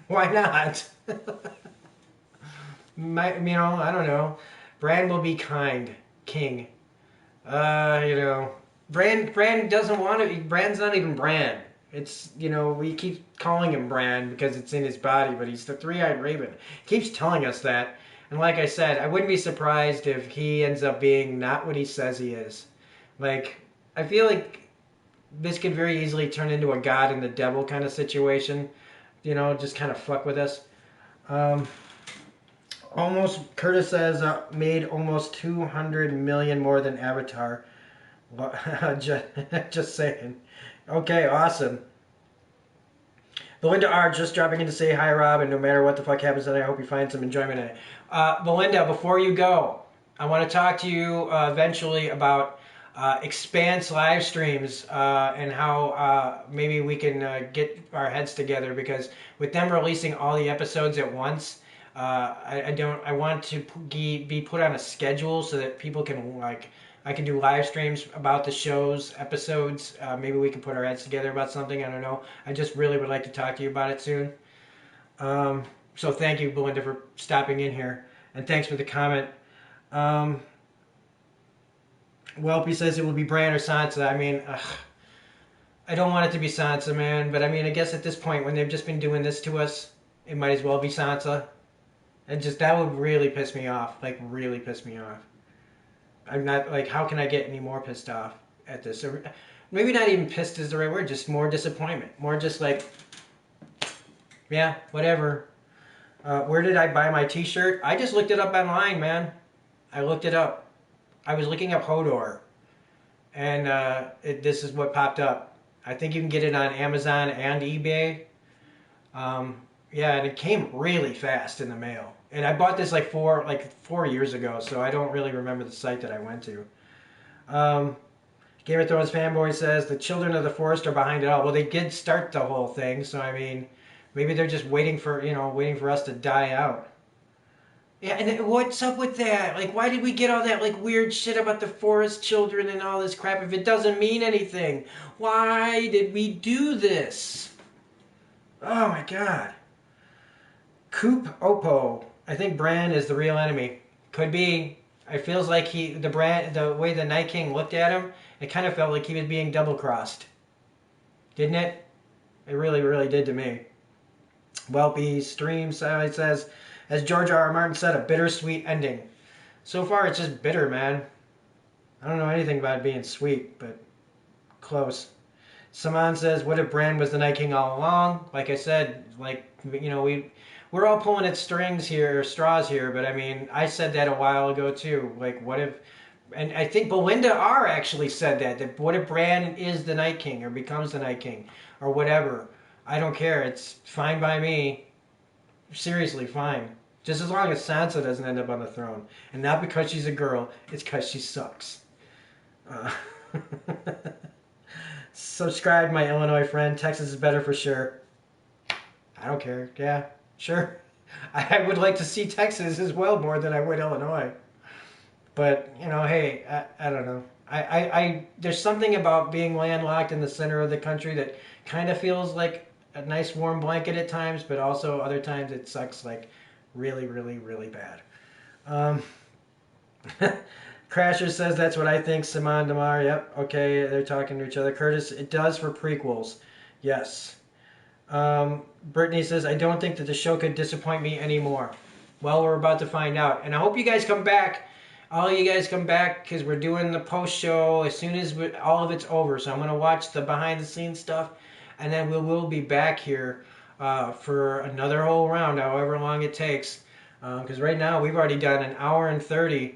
[SPEAKER 1] why not? I don't know. Bran will be king. Bran doesn't want to. Bran's not even Bran. It's, we keep calling him Bran because it's in his body, but he's the three-eyed raven. He keeps telling us that. And like I said, I wouldn't be surprised if he ends up being not what he says he is. Like, I feel like this could very easily turn into a God and the devil kind of situation. Just kind of fuck with us. Curtis says, made almost 200 million more than Avatar. Just saying. Okay, awesome. Belinda R. just dropping in to say hi, Rob, and no matter what the fuck happens tonight, I hope you find some enjoyment in it. Belinda, before you go, I want to talk to you eventually about Expanse live streams and how maybe we can get our heads together, because with them releasing all the episodes at once, I want to be put on a schedule so that people can I can do live streams about the show's episodes. Maybe we can put our heads together about something. I don't know. I just really would like to talk to you about it soon. So thank you, Belinda, for stopping in here. And thanks for the comment. Welpy says it will be Bran or Sansa. I mean, I don't want it to be Sansa, man. But I mean, I guess at this point, when they've just been doing this to us, it might as well be Sansa. And that would really piss me off. Like, really piss me off. I'm not, how can I get any more pissed off at this? Or maybe not even pissed is the right word, just more disappointment. More just yeah, whatever. Where did I buy my t-shirt? I just looked it up online, man. I looked it up. I was looking up Hodor. And this is what popped up. I think you can get it on Amazon and eBay. Yeah, and it came really fast in the mail. And I bought this 4 years ago, so I don't really remember the site that I went to. Game of Thrones fanboy says the Children of the Forest are behind it all. Well, they did start the whole thing, so I mean, maybe they're just waiting for us to die out. Yeah, and what's up with that? Why did we get all that weird shit about the forest children and all this crap if it doesn't mean anything? Why did we do this? Oh my God. Coop Oppo. I think Bran is the real enemy. Could be. It feels like the way the Night King looked at him, it kind of felt like he was being double-crossed. Didn't it? It really, really did to me. Welpy stream says, as George R. R. Martin said, a bittersweet ending. So far, it's just bitter, man. I don't know anything about it being sweet, but close. Saman says, what if Bran was the Night King all along? Like I said, we're all pulling at straws here, but I mean, I said that a while ago too. What if, and I think Belinda R. actually said that what if Bran is the Night King or becomes the Night King or whatever? I don't care. It's fine by me. seriously, fine. Just as long as Sansa doesn't end up on the throne. And not because she's a girl, it's because she sucks. Uh, subscribe, my Illinois friend. Texas is better for sure. I don't care. Yeah, sure. I would like to see Texas as well more than I would Illinois. But, you know, hey, I don't know. There's something about being landlocked in the center of the country that kind of feels like a nice warm blanket at times, but also other times it sucks like really, really, really bad. Crasher says that's what I think. Simon Damar, yep, okay, they're talking to each other. Curtis, it does for prequels. Yes. Brittany says, I don't think that the show could disappoint me anymore. Well, we're about to find out. And I hope you guys come back. All you guys come back because we're doing the post show as soon as all of it's over. So I'm going to watch the behind the scenes stuff. And then we will be back here for another whole round, however long it takes. Because right now we've already done an hour and 30.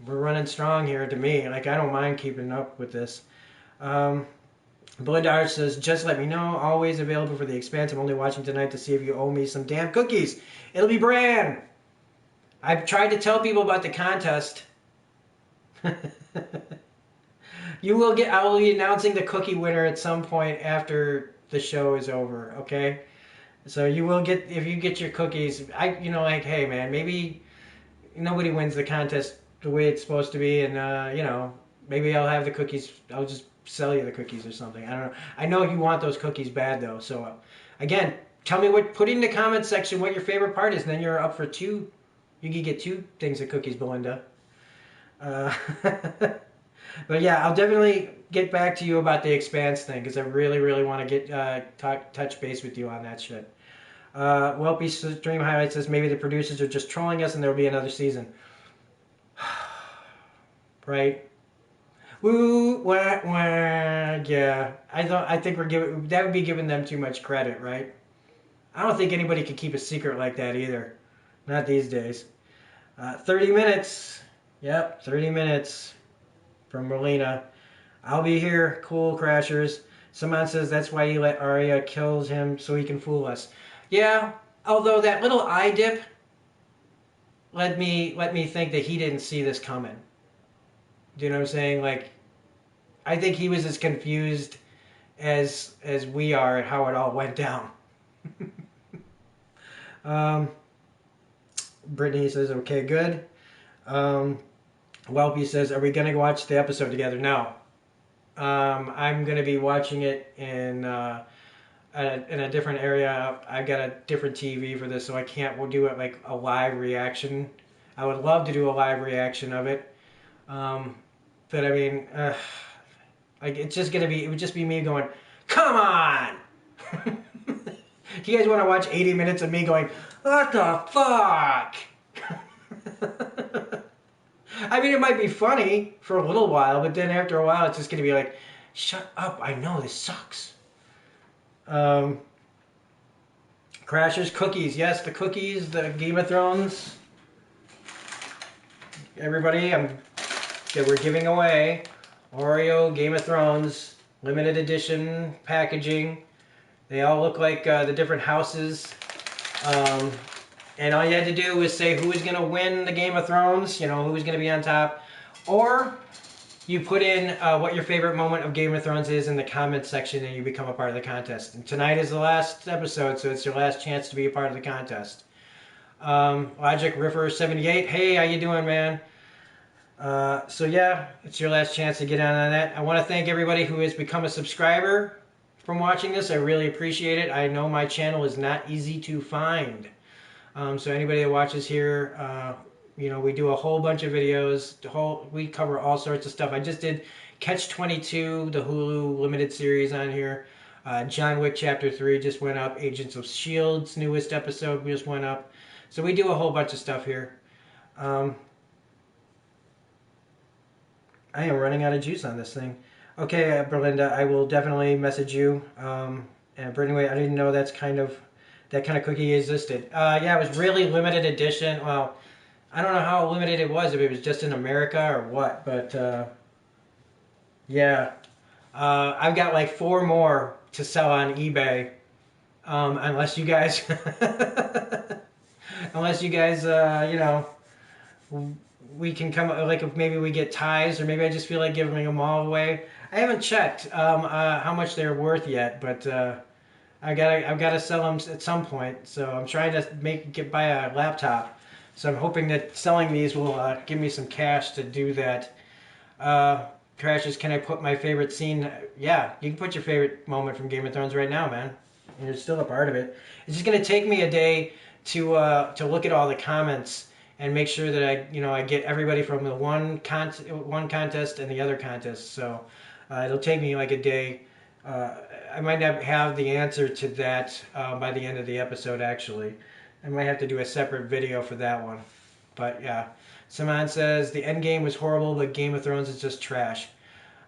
[SPEAKER 1] We're running strong here to me. Like, I don't mind keeping up with this. Belinda Arch says, just let me know. Always available for the Expanse. I'm only watching tonight to see if you owe me some damn cookies. It'll be Bran. I've tried to tell people about the contest. You will get. I will be announcing the cookie winner at some point after the show is over. Okay, so you will get, if you get your cookies. Like, hey man, maybe nobody wins the contest the way it's supposed to be, and maybe I'll have the cookies. I'll just sell you the cookies or something. I don't know. I know you want those cookies bad though. So again, tell me put it in the comment section what your favorite part is, and then you're up for two. You can get 2 things of cookies, Belinda. But yeah, I'll definitely get back to you about the Expanse thing because I really, really want to get touch base with you on that shit. Welpy Stream Highlight says maybe the producers are just trolling us and there will be another season. Right? Woo, wah, wah. Yeah, I think that would be giving them too much credit, right? I don't think anybody can keep a secret like that either. Not these days. 30 minutes. Yep, 30 minutes from Merlina. I'll be here, cool crashers. Someone says that's why you let Arya kills him so he can fool us. Yeah, although that little eye dip let me think that he didn't see this coming. Do you know what I'm saying? Like, I think he was as confused as we are at how it all went down. Brittany says, okay, good. Welpy says, are we going to watch the episode together? No. I'm going to be watching it in a different area. I've got a different TV for this, so I can't. We'll do it like a live reaction. I would love to do a live reaction of it. But I mean, like it's just going to be, it would just be me going, come on! Do you guys want to watch 80 minutes of me going, what the fuck? I mean, it might be funny for a little while, but then after a while, it's just going to be like, shut up, I know this sucks. Crashers, cookies. Yes, the cookies, the Game of Thrones. Everybody, we're giving away Oreo Game of Thrones limited edition packaging. They all look like the different houses. And all you had to do was say who was going to win the Game of Thrones, who was going to be on top. Or you put in what your favorite moment of Game of Thrones is in the comments section and you become a part of the contest. And tonight is the last episode, so it's your last chance to be a part of the contest. Logic Riffer 78, hey, how you doing, man? So yeah, it's your last chance to get on that. I want to thank everybody who has become a subscriber from watching this. I really appreciate it. I know my channel is not easy to find. So anybody that watches here, we do a whole bunch of videos. We cover all sorts of stuff. I just did Catch 22, the Hulu limited series on here. John Wick Chapter 3 just went up. Agents of S.H.I.E.L.D.'s newest episode just went up. So we do a whole bunch of stuff here. I am running out of juice on this thing. Okay, Berlinda, I will definitely message you. And anyway, I didn't know that kind of cookie existed. Yeah, it was really limited edition. Well, I don't know how limited it was, if it was just in America or what, but yeah. I've got like 4 more to sell on eBay, unless you guys Unless you guys, we can come like if maybe we get ties, or maybe I just feel like giving them all away. I haven't checked how much they're worth yet, but I've gotta sell them at some point. So I'm trying to buy a laptop. So I'm hoping that selling these will give me some cash to do that. Crashes, can I put my favorite scene? Yeah, you can put your favorite moment from Game of Thrones right now, man. You're still a part of it. It's just gonna take me a day to look at all the comments and make sure that I get everybody from the one contest and the other contest. So it'll take me like a day. I might not have the answer to that by the end of the episode. Actually, I might have to do a separate video for that one. But yeah, Simon says the Endgame was horrible, but Game of Thrones is just trash.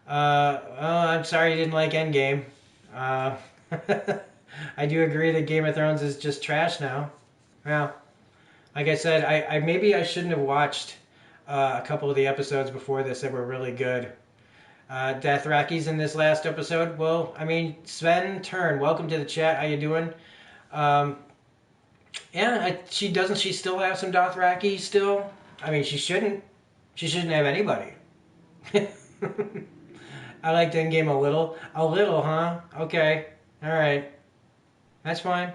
[SPEAKER 1] Well, I'm sorry you didn't like Endgame. I do agree that Game of Thrones is just trash now. Well, like I said, I maybe I shouldn't have watched a couple of the episodes before this that were really good. Dathraki's in this last episode. Well, I mean, Sven Turn, welcome to the chat. How you doing? Yeah, she still have some Dothraki still? I mean, she shouldn't. She shouldn't have anybody. I liked Endgame a little. A little, huh? Okay. All right. That's fine.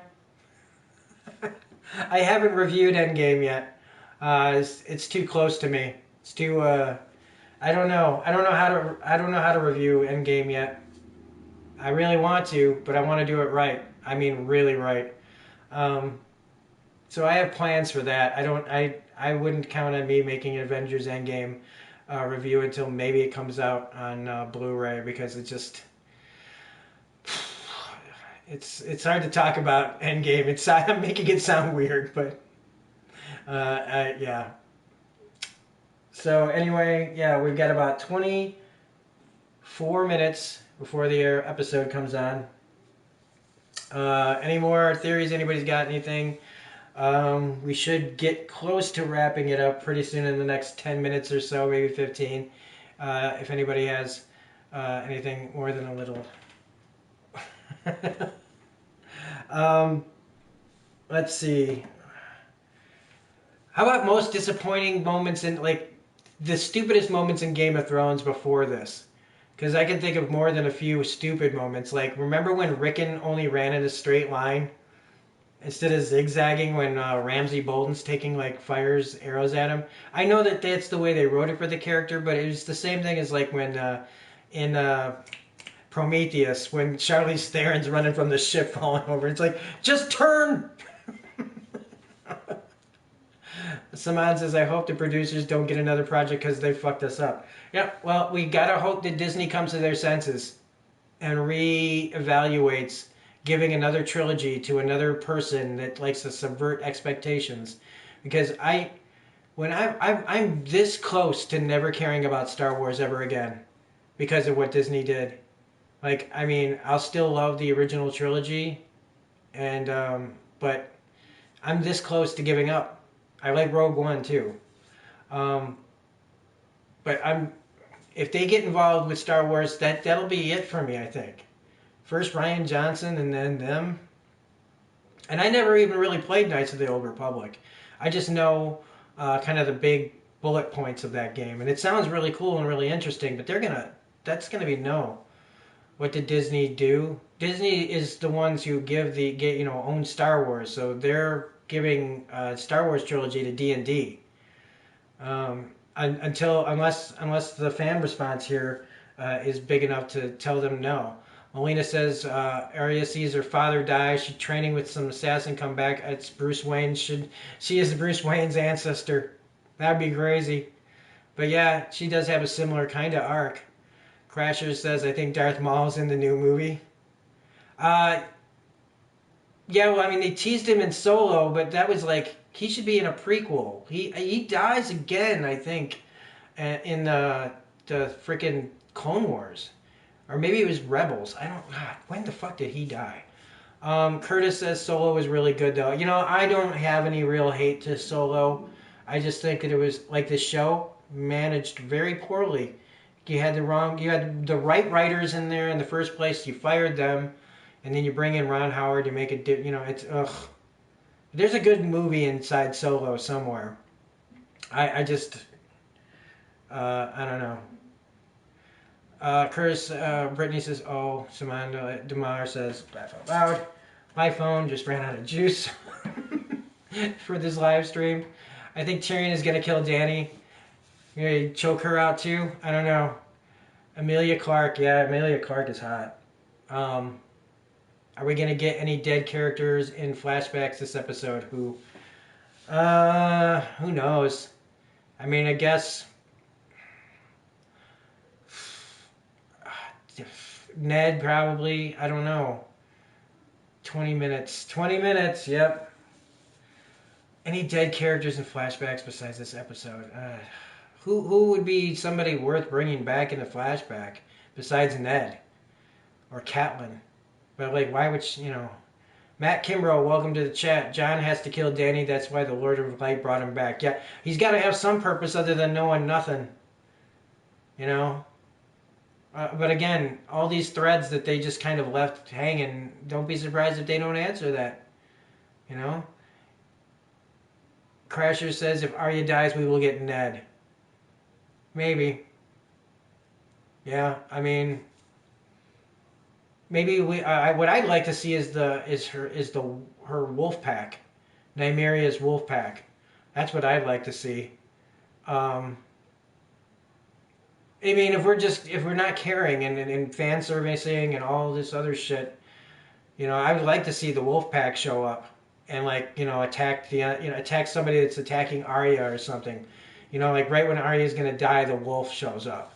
[SPEAKER 1] I haven't reviewed Endgame yet. It's too close to me. It's too. I don't know. I don't know how to review Endgame yet. I really want to, but I want to do it right. I mean, really right. So I have plans for that. I wouldn't count on me making an Avengers Endgame review until maybe it comes out on Blu-ray, because it's hard to talk about Endgame. I'm making it sound weird, but yeah. So anyway, yeah, we've got about 24 minutes before the episode comes on. Any more theories? Anybody's got anything? We should get close to wrapping it up pretty soon, in the next 10 minutes or so, maybe 15. If anybody has anything more than a little. Let's see. How about most disappointing moments in, like, the stupidest moments in Game of Thrones before this? Because I can think of more than a few stupid moments. Like, remember when Rickon only ran in a straight line instead of zigzagging when Ramsay Bolton's taking, like, arrows at him? I know that that's the way they wrote it for the character, but it was the same thing as, like, when in Prometheus, when Charlize Theron's running from the ship falling over. It's like, just turn! Saman says, I hope the producers don't get another project because they fucked us up. Yeah, well, we gotta hope that Disney comes to their senses and re-evaluates giving another trilogy to another person that likes to subvert expectations. Because I'm this close to never caring about Star Wars ever again because of what Disney did. Like, I mean, I'll still love the original trilogy, and but I'm this close to giving up. I like Rogue One too, but if they get involved with Star Wars, that'll be it for me. I think first Rian Johnson and then them. And I never even really played Knights of the Old Republic. I just know kind of the big bullet points of that game, and it sounds really cool and really interesting. But that's gonna be no. What did Disney do? Disney is the ones who own Star Wars, so they're giving Star Wars trilogy to D&D. Unless the fan response here is big enough to tell them no. Melina says Arya sees her father die. She's training with some assassin. Come back. It's Bruce Wayne. She is Bruce Wayne's ancestor. That'd be crazy. But yeah, she does have a similar kind of arc. Crasher says, I think Darth Maul's in the new movie. Yeah, well, I mean, they teased him in Solo, but that was like, he should be in a prequel. He dies again, I think, in the freaking Clone Wars. Or maybe it was Rebels. God, when the fuck did he die? Curtis says Solo was really good, though. You know, I don't have any real hate to Solo. I just think that it was, like, the show managed very poorly. You had the right writers in there in the first place. You fired them, and then you bring in Ron Howard. You make it, it's ugh. There's a good movie inside Solo somewhere. I just, I don't know. Curtis, Brittany says, oh, Samantha Demar says, laugh out loud. My phone just ran out of juice for this live stream. I think Tyrion is going to kill Dany. Maybe choke her out too. I don't know. Amelia Clark. Yeah, Amelia Clark is hot. Are we going to get any dead characters in flashbacks this episode? Who knows? I mean, I guess Ned probably. I don't know. 20 minutes. 20 minutes, yep. Any dead characters in flashbacks besides this episode? Who would be somebody worth bringing back in a flashback besides Ned or Catelyn? But like, why would you know? Matt Kimbrough, welcome to the chat. John has to kill Dany. That's why the Lord of Light brought him back. Yeah, he's got to have some purpose other than knowing nothing. You know. But again, all these threads that they just kind of left hanging. Don't be surprised if they don't answer that. You know. Crasher says if Arya dies, we will get Ned. Maybe. Yeah, I mean, maybe we. What I'd like to see is her wolf pack, Nymeria's wolf pack. That's what I'd like to see. I mean, if we're not caring and fan servicing and all this other shit, you know, I would like to see the wolf pack show up and attack somebody that's attacking Arya or something. You know, like right when Arya's gonna die, the wolf shows up.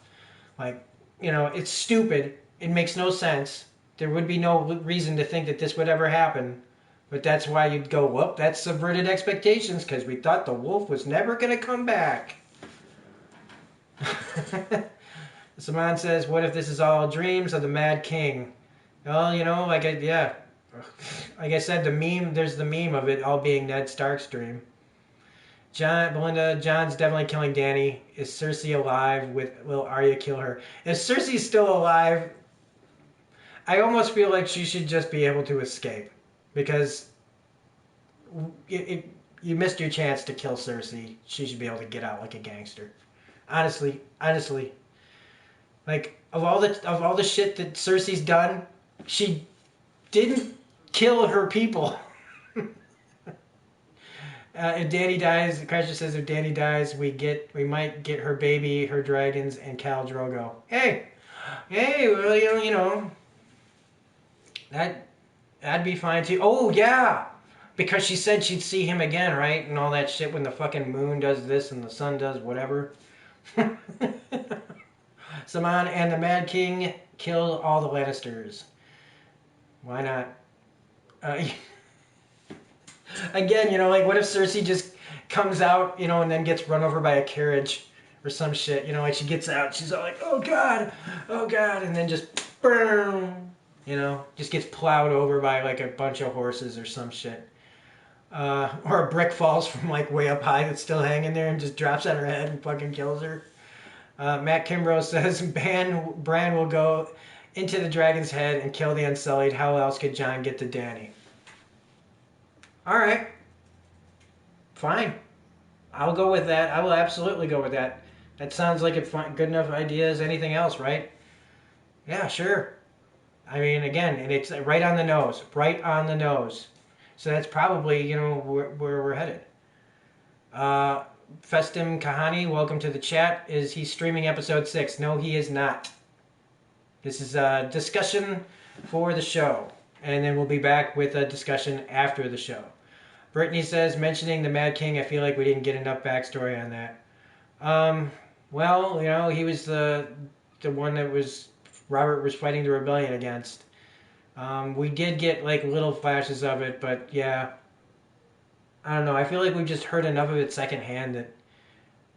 [SPEAKER 1] Like, you know, it's stupid. It makes no sense. There would be no reason to think that this would ever happen. But that's why you'd go, whoop, that's subverted expectations because we thought the wolf was never going to come back. Saman says, what if this is all dreams of the Mad King? Well, you know, like I said, there's the meme of it all being Ned Stark's dream. Belinda, John's definitely killing Dany. Is Cersei alive? Will Arya kill her? If Cersei's still alive, I almost feel like she should just be able to escape. Because you missed your chance to kill Cersei. She should be able to get out like a gangster. Honestly. Like, of all the shit that Cersei's done, she didn't kill her people. If Dany dies, Crasher says if Dany dies, we might get her baby, her dragons, and Khal Drogo. Hey, well, you know, that'd be fine too. Oh yeah, because she said she'd see him again, right? And all that shit when the fucking moon does this and the sun does whatever. Saman and the Mad King kill all the Lannisters. Why not? Again, you know, like what if Cersei just comes out, you know, and then gets run over by a carriage or some shit, you know, like she gets out, she's all like, oh god, and then just, boom, you know, just gets plowed over by like a bunch of horses or some shit. Or a brick falls from like way up high that's still hanging there and just drops on her head and fucking kills her. Matt Kimbrough says, Bran will go into the dragon's head and kill the Unsullied. How else could Jon get to Dany? Alright. Fine. I'll go with that. I will absolutely go with that. That sounds like a good enough idea as anything else, right? Yeah, sure. I mean, again, and it's right on the nose. Right on the nose. So that's probably, you know, where we're headed. Festim Kahani, welcome to the chat. Is he streaming episode 6? No, he is not. This is a discussion for the show. And then we'll be back with a discussion after the show. Brittany says, mentioning the Mad King, I feel like we didn't get enough backstory on that. Well, you know, he was the one that Robert was fighting the rebellion against. We did get like little flashes of it, but yeah. I don't know. I feel like we've just heard enough of it secondhand that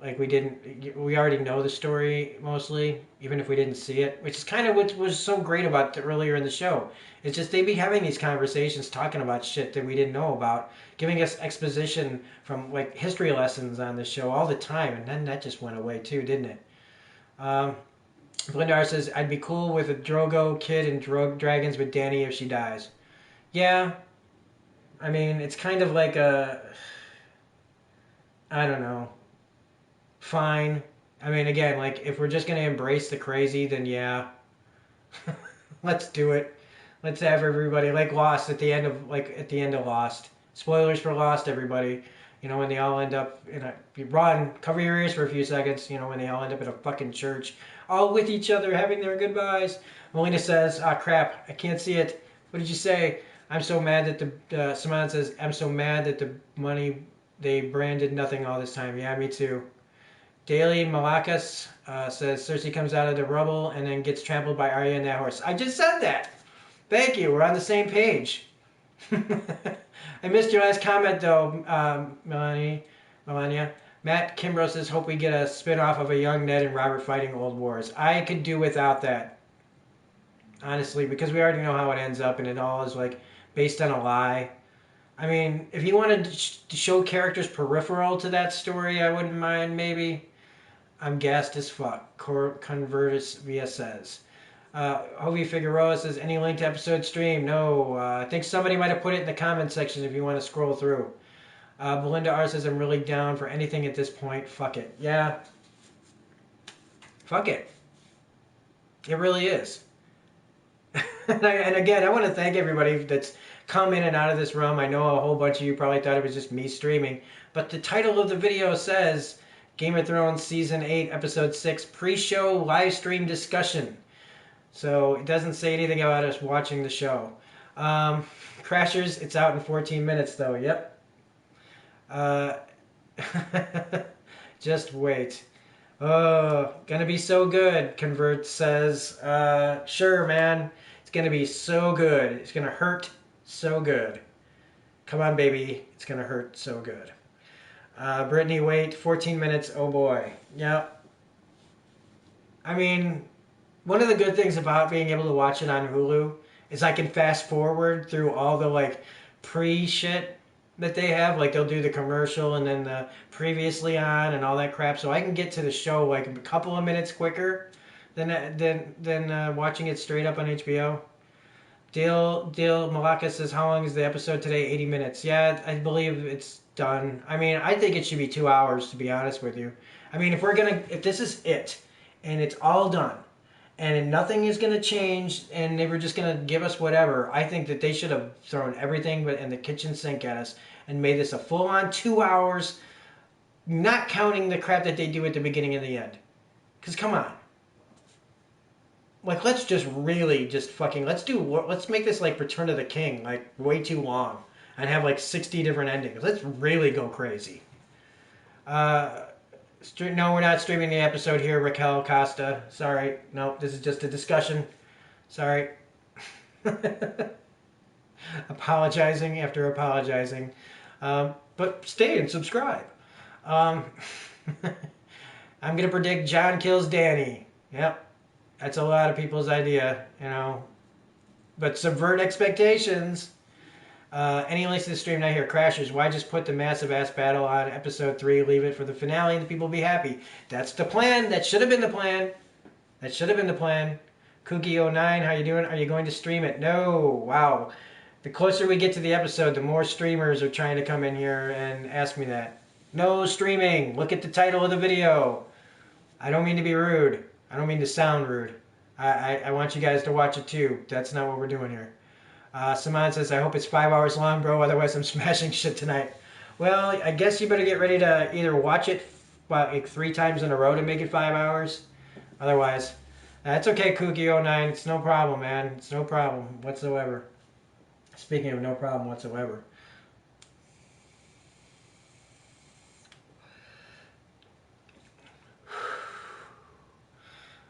[SPEAKER 1] like we already know the story mostly, even if we didn't see it, which is kind of what was so great about earlier in the show. It's just they'd be having these conversations talking about shit that we didn't know about, giving us exposition from like history lessons on the show all the time, and then that just went away too, didn't it? Blindar says, I'd be cool with a Drogo kid and dragons with Dany if she dies. Yeah, I mean, it's kind of like a, I don't know, fine. I mean, again, like if we're just gonna embrace the crazy, then yeah, let's do it. Let's have everybody like Lost at the end of Lost. Spoilers for Lost, everybody. You know when they all end up in a run, cover your ears for a few seconds. You know when they all end up in a fucking church, all with each other, having their goodbyes. Melina says, "Ah, crap, I can't see it. What did you say? I'm so mad that the Simon says, I'm so mad that the money they branded nothing all this time. Yeah, me too. Daily Malakas says Cersei comes out of the rubble and then gets trampled by Arya and that horse. I just said that. Thank you. We're on the same page. I missed your last comment though, Melania. Matt Kimbrough says, hope we get a spin-off of a young Ned and Robert fighting old wars. I could do without that. Honestly, because we already know how it ends up and it all is like based on a lie. I mean, if you wanted to show characters peripheral to that story, I wouldn't mind maybe. I'm gassed as fuck. Convertus Via says. Jovi Figueroa says, any link to episode stream? No. I think somebody might have put it in the comment section if you want to scroll through. Belinda R says, I'm really down for anything at this point. Fuck it. Yeah. Fuck it. It really is. And again, I want to thank everybody that's come in and out of this room. I know a whole bunch of you probably thought it was just me streaming. But the title of the video says, Game of Thrones Season 8, Episode 6, Pre-show Livestream Discussion. So it doesn't say anything about us watching the show. Crashers, it's out in 14 minutes though. Yep. Just wait. Oh, gonna be so good, Convert says. Sure, man. It's gonna be so good. It's gonna hurt so good. Come on, baby. It's gonna hurt so good. Brittany, wait. 14 minutes. Oh, boy. Yep. I mean, one of the good things about being able to watch it on Hulu is I can fast forward through all the, like, pre-shit that they have. Like, they'll do the commercial and then the previously on and all that crap. So I can get to the show, like, a couple of minutes quicker than watching it straight up on HBO. Dale Malaka says, how long is the episode today? 80 minutes. Yeah, I believe it's done. I mean, I think it should be 2 hours, to be honest with you. I mean, if this is it, and it's all done, and nothing is going to change, and they were just going to give us whatever, I think that they should have thrown everything in the kitchen sink at us and made this a full-on 2 hours, not counting the crap that they do at the beginning and the end. Because, come on. Like, let's just really let's make this like Return of the King, like way too long, and have like 60 different endings. Let's really go crazy. No, we're not streaming the episode here, Raquel Costa. Sorry. No, this is just a discussion. Sorry. Apologizing after apologizing. But stay and subscribe. I'm going to predict John kills Danny. Yep. That's a lot of people's idea, you know. But subvert expectations. Any links to the stream not here? Crashers, why just put the massive ass battle on episode 3, leave it for the finale, and the people will be happy? That's the plan. That should have been the plan. That should have been the plan. Kookie09, how you doing? Are you going to stream it? No. Wow. The closer we get to the episode, the more streamers are trying to come in here and ask me that. No streaming. Look at the title of the video. I don't mean to be rude. I don't mean to sound rude. I want you guys to watch it too. That's not what we're doing here. Saman says, I hope it's 5 hours long, bro. Otherwise, I'm smashing shit tonight. Well, I guess you better get ready to either watch it like 3 times in a row to make it 5 hours. Otherwise, that's okay, Kookie09. It's no problem, man. It's no problem whatsoever. Speaking of no problem whatsoever.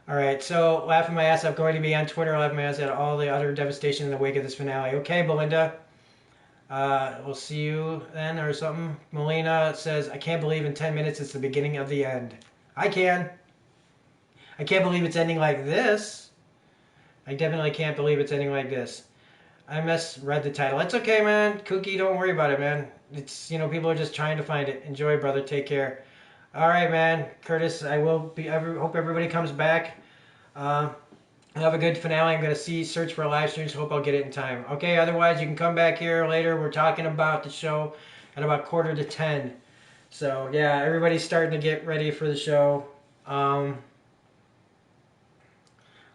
[SPEAKER 1] Alright, so laughing my ass off, going to be on Twitter, laughing my ass at all the utter devastation in the wake of this finale. Okay, Belinda. We'll see you then or something. Melina says, I can't believe in 10 minutes it's the beginning of the end. I can. I can't believe it's ending like this. I definitely can't believe it's ending like this. I misread the title. It's okay, man. Kookie, don't worry about it, man. It's, you know, people are just trying to find it. Enjoy, brother. Take care. All right, man. Curtis, I will be. Hope everybody comes back. have a good finale. I'm going to search for a live stream, so hope I'll get it in time. Okay, otherwise you can come back here later. We're talking about the show at about 9:45. So yeah, everybody's starting to get ready for the show. Oh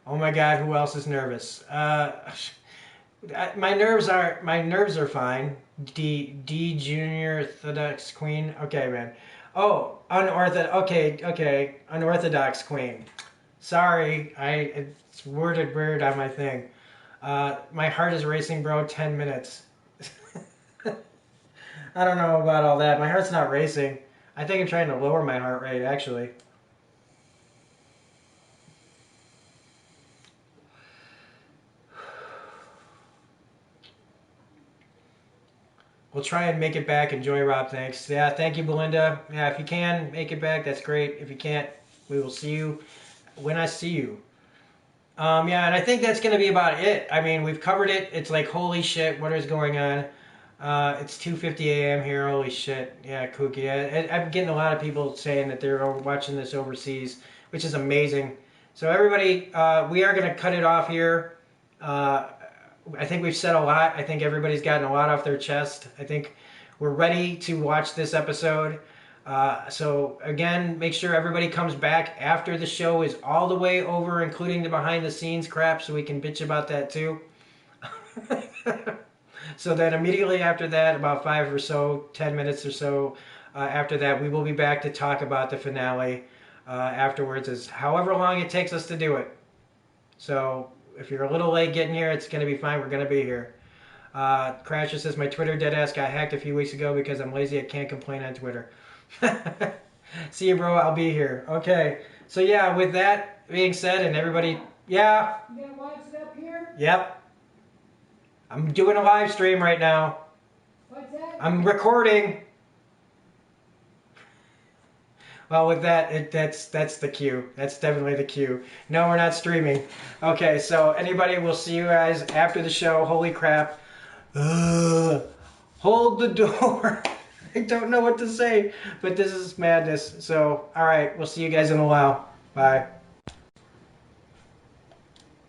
[SPEAKER 1] my God, who else is nervous? My nerves are fine. D Junior Orthodox Queen. Okay, man. Oh, unorthodox Queen. Sorry, it's worded weird on my thing. My heart is racing, bro. 10 minutes. I don't know about all that. My heart's not racing. I think I'm trying to lower my heart rate, actually. We'll try and make it back. Enjoy, Rob. Thanks. Yeah, thank you, Belinda. Yeah, if you can make it back, that's great. If you can't, we will see you when I see you. Yeah, and I think that's going to be about it. I mean, we've covered it. It's like, holy shit, what is going on? It's 2:50 a.m. here. Holy shit. Yeah, kooky. I'm getting a lot of people saying that they're watching this overseas, which is amazing. So everybody, we are going to cut it off here. I think we've said a lot. I think everybody's gotten a lot off their chest. I think we're ready to watch this episode. So again, make sure everybody comes back after the show is all the way over, including the behind the scenes crap, so we can bitch about that too. So then immediately after that, about 10 minutes or so after that, we will be back to talk about the finale afterwards, as however long it takes us to do it. So if you're a little late getting here, it's going to be fine. We're going to be here. Crasher says, my Twitter deadass got hacked a few weeks ago because I'm lazy. I can't complain on Twitter. See you, bro. I'll be here. Okay. So yeah, with that being said, and everybody, yeah.
[SPEAKER 2] You gonna watch it up here?
[SPEAKER 1] Yep. I'm doing a live stream right now.
[SPEAKER 2] What's that?
[SPEAKER 1] I'm recording. Well, with that, that's the cue. That's definitely the cue. No, we're not streaming. Okay, so anybody, we'll see you guys after the show. Holy crap. Hold the door. I don't know what to say, but this is madness. So, all right, we'll see you guys in a while. Bye.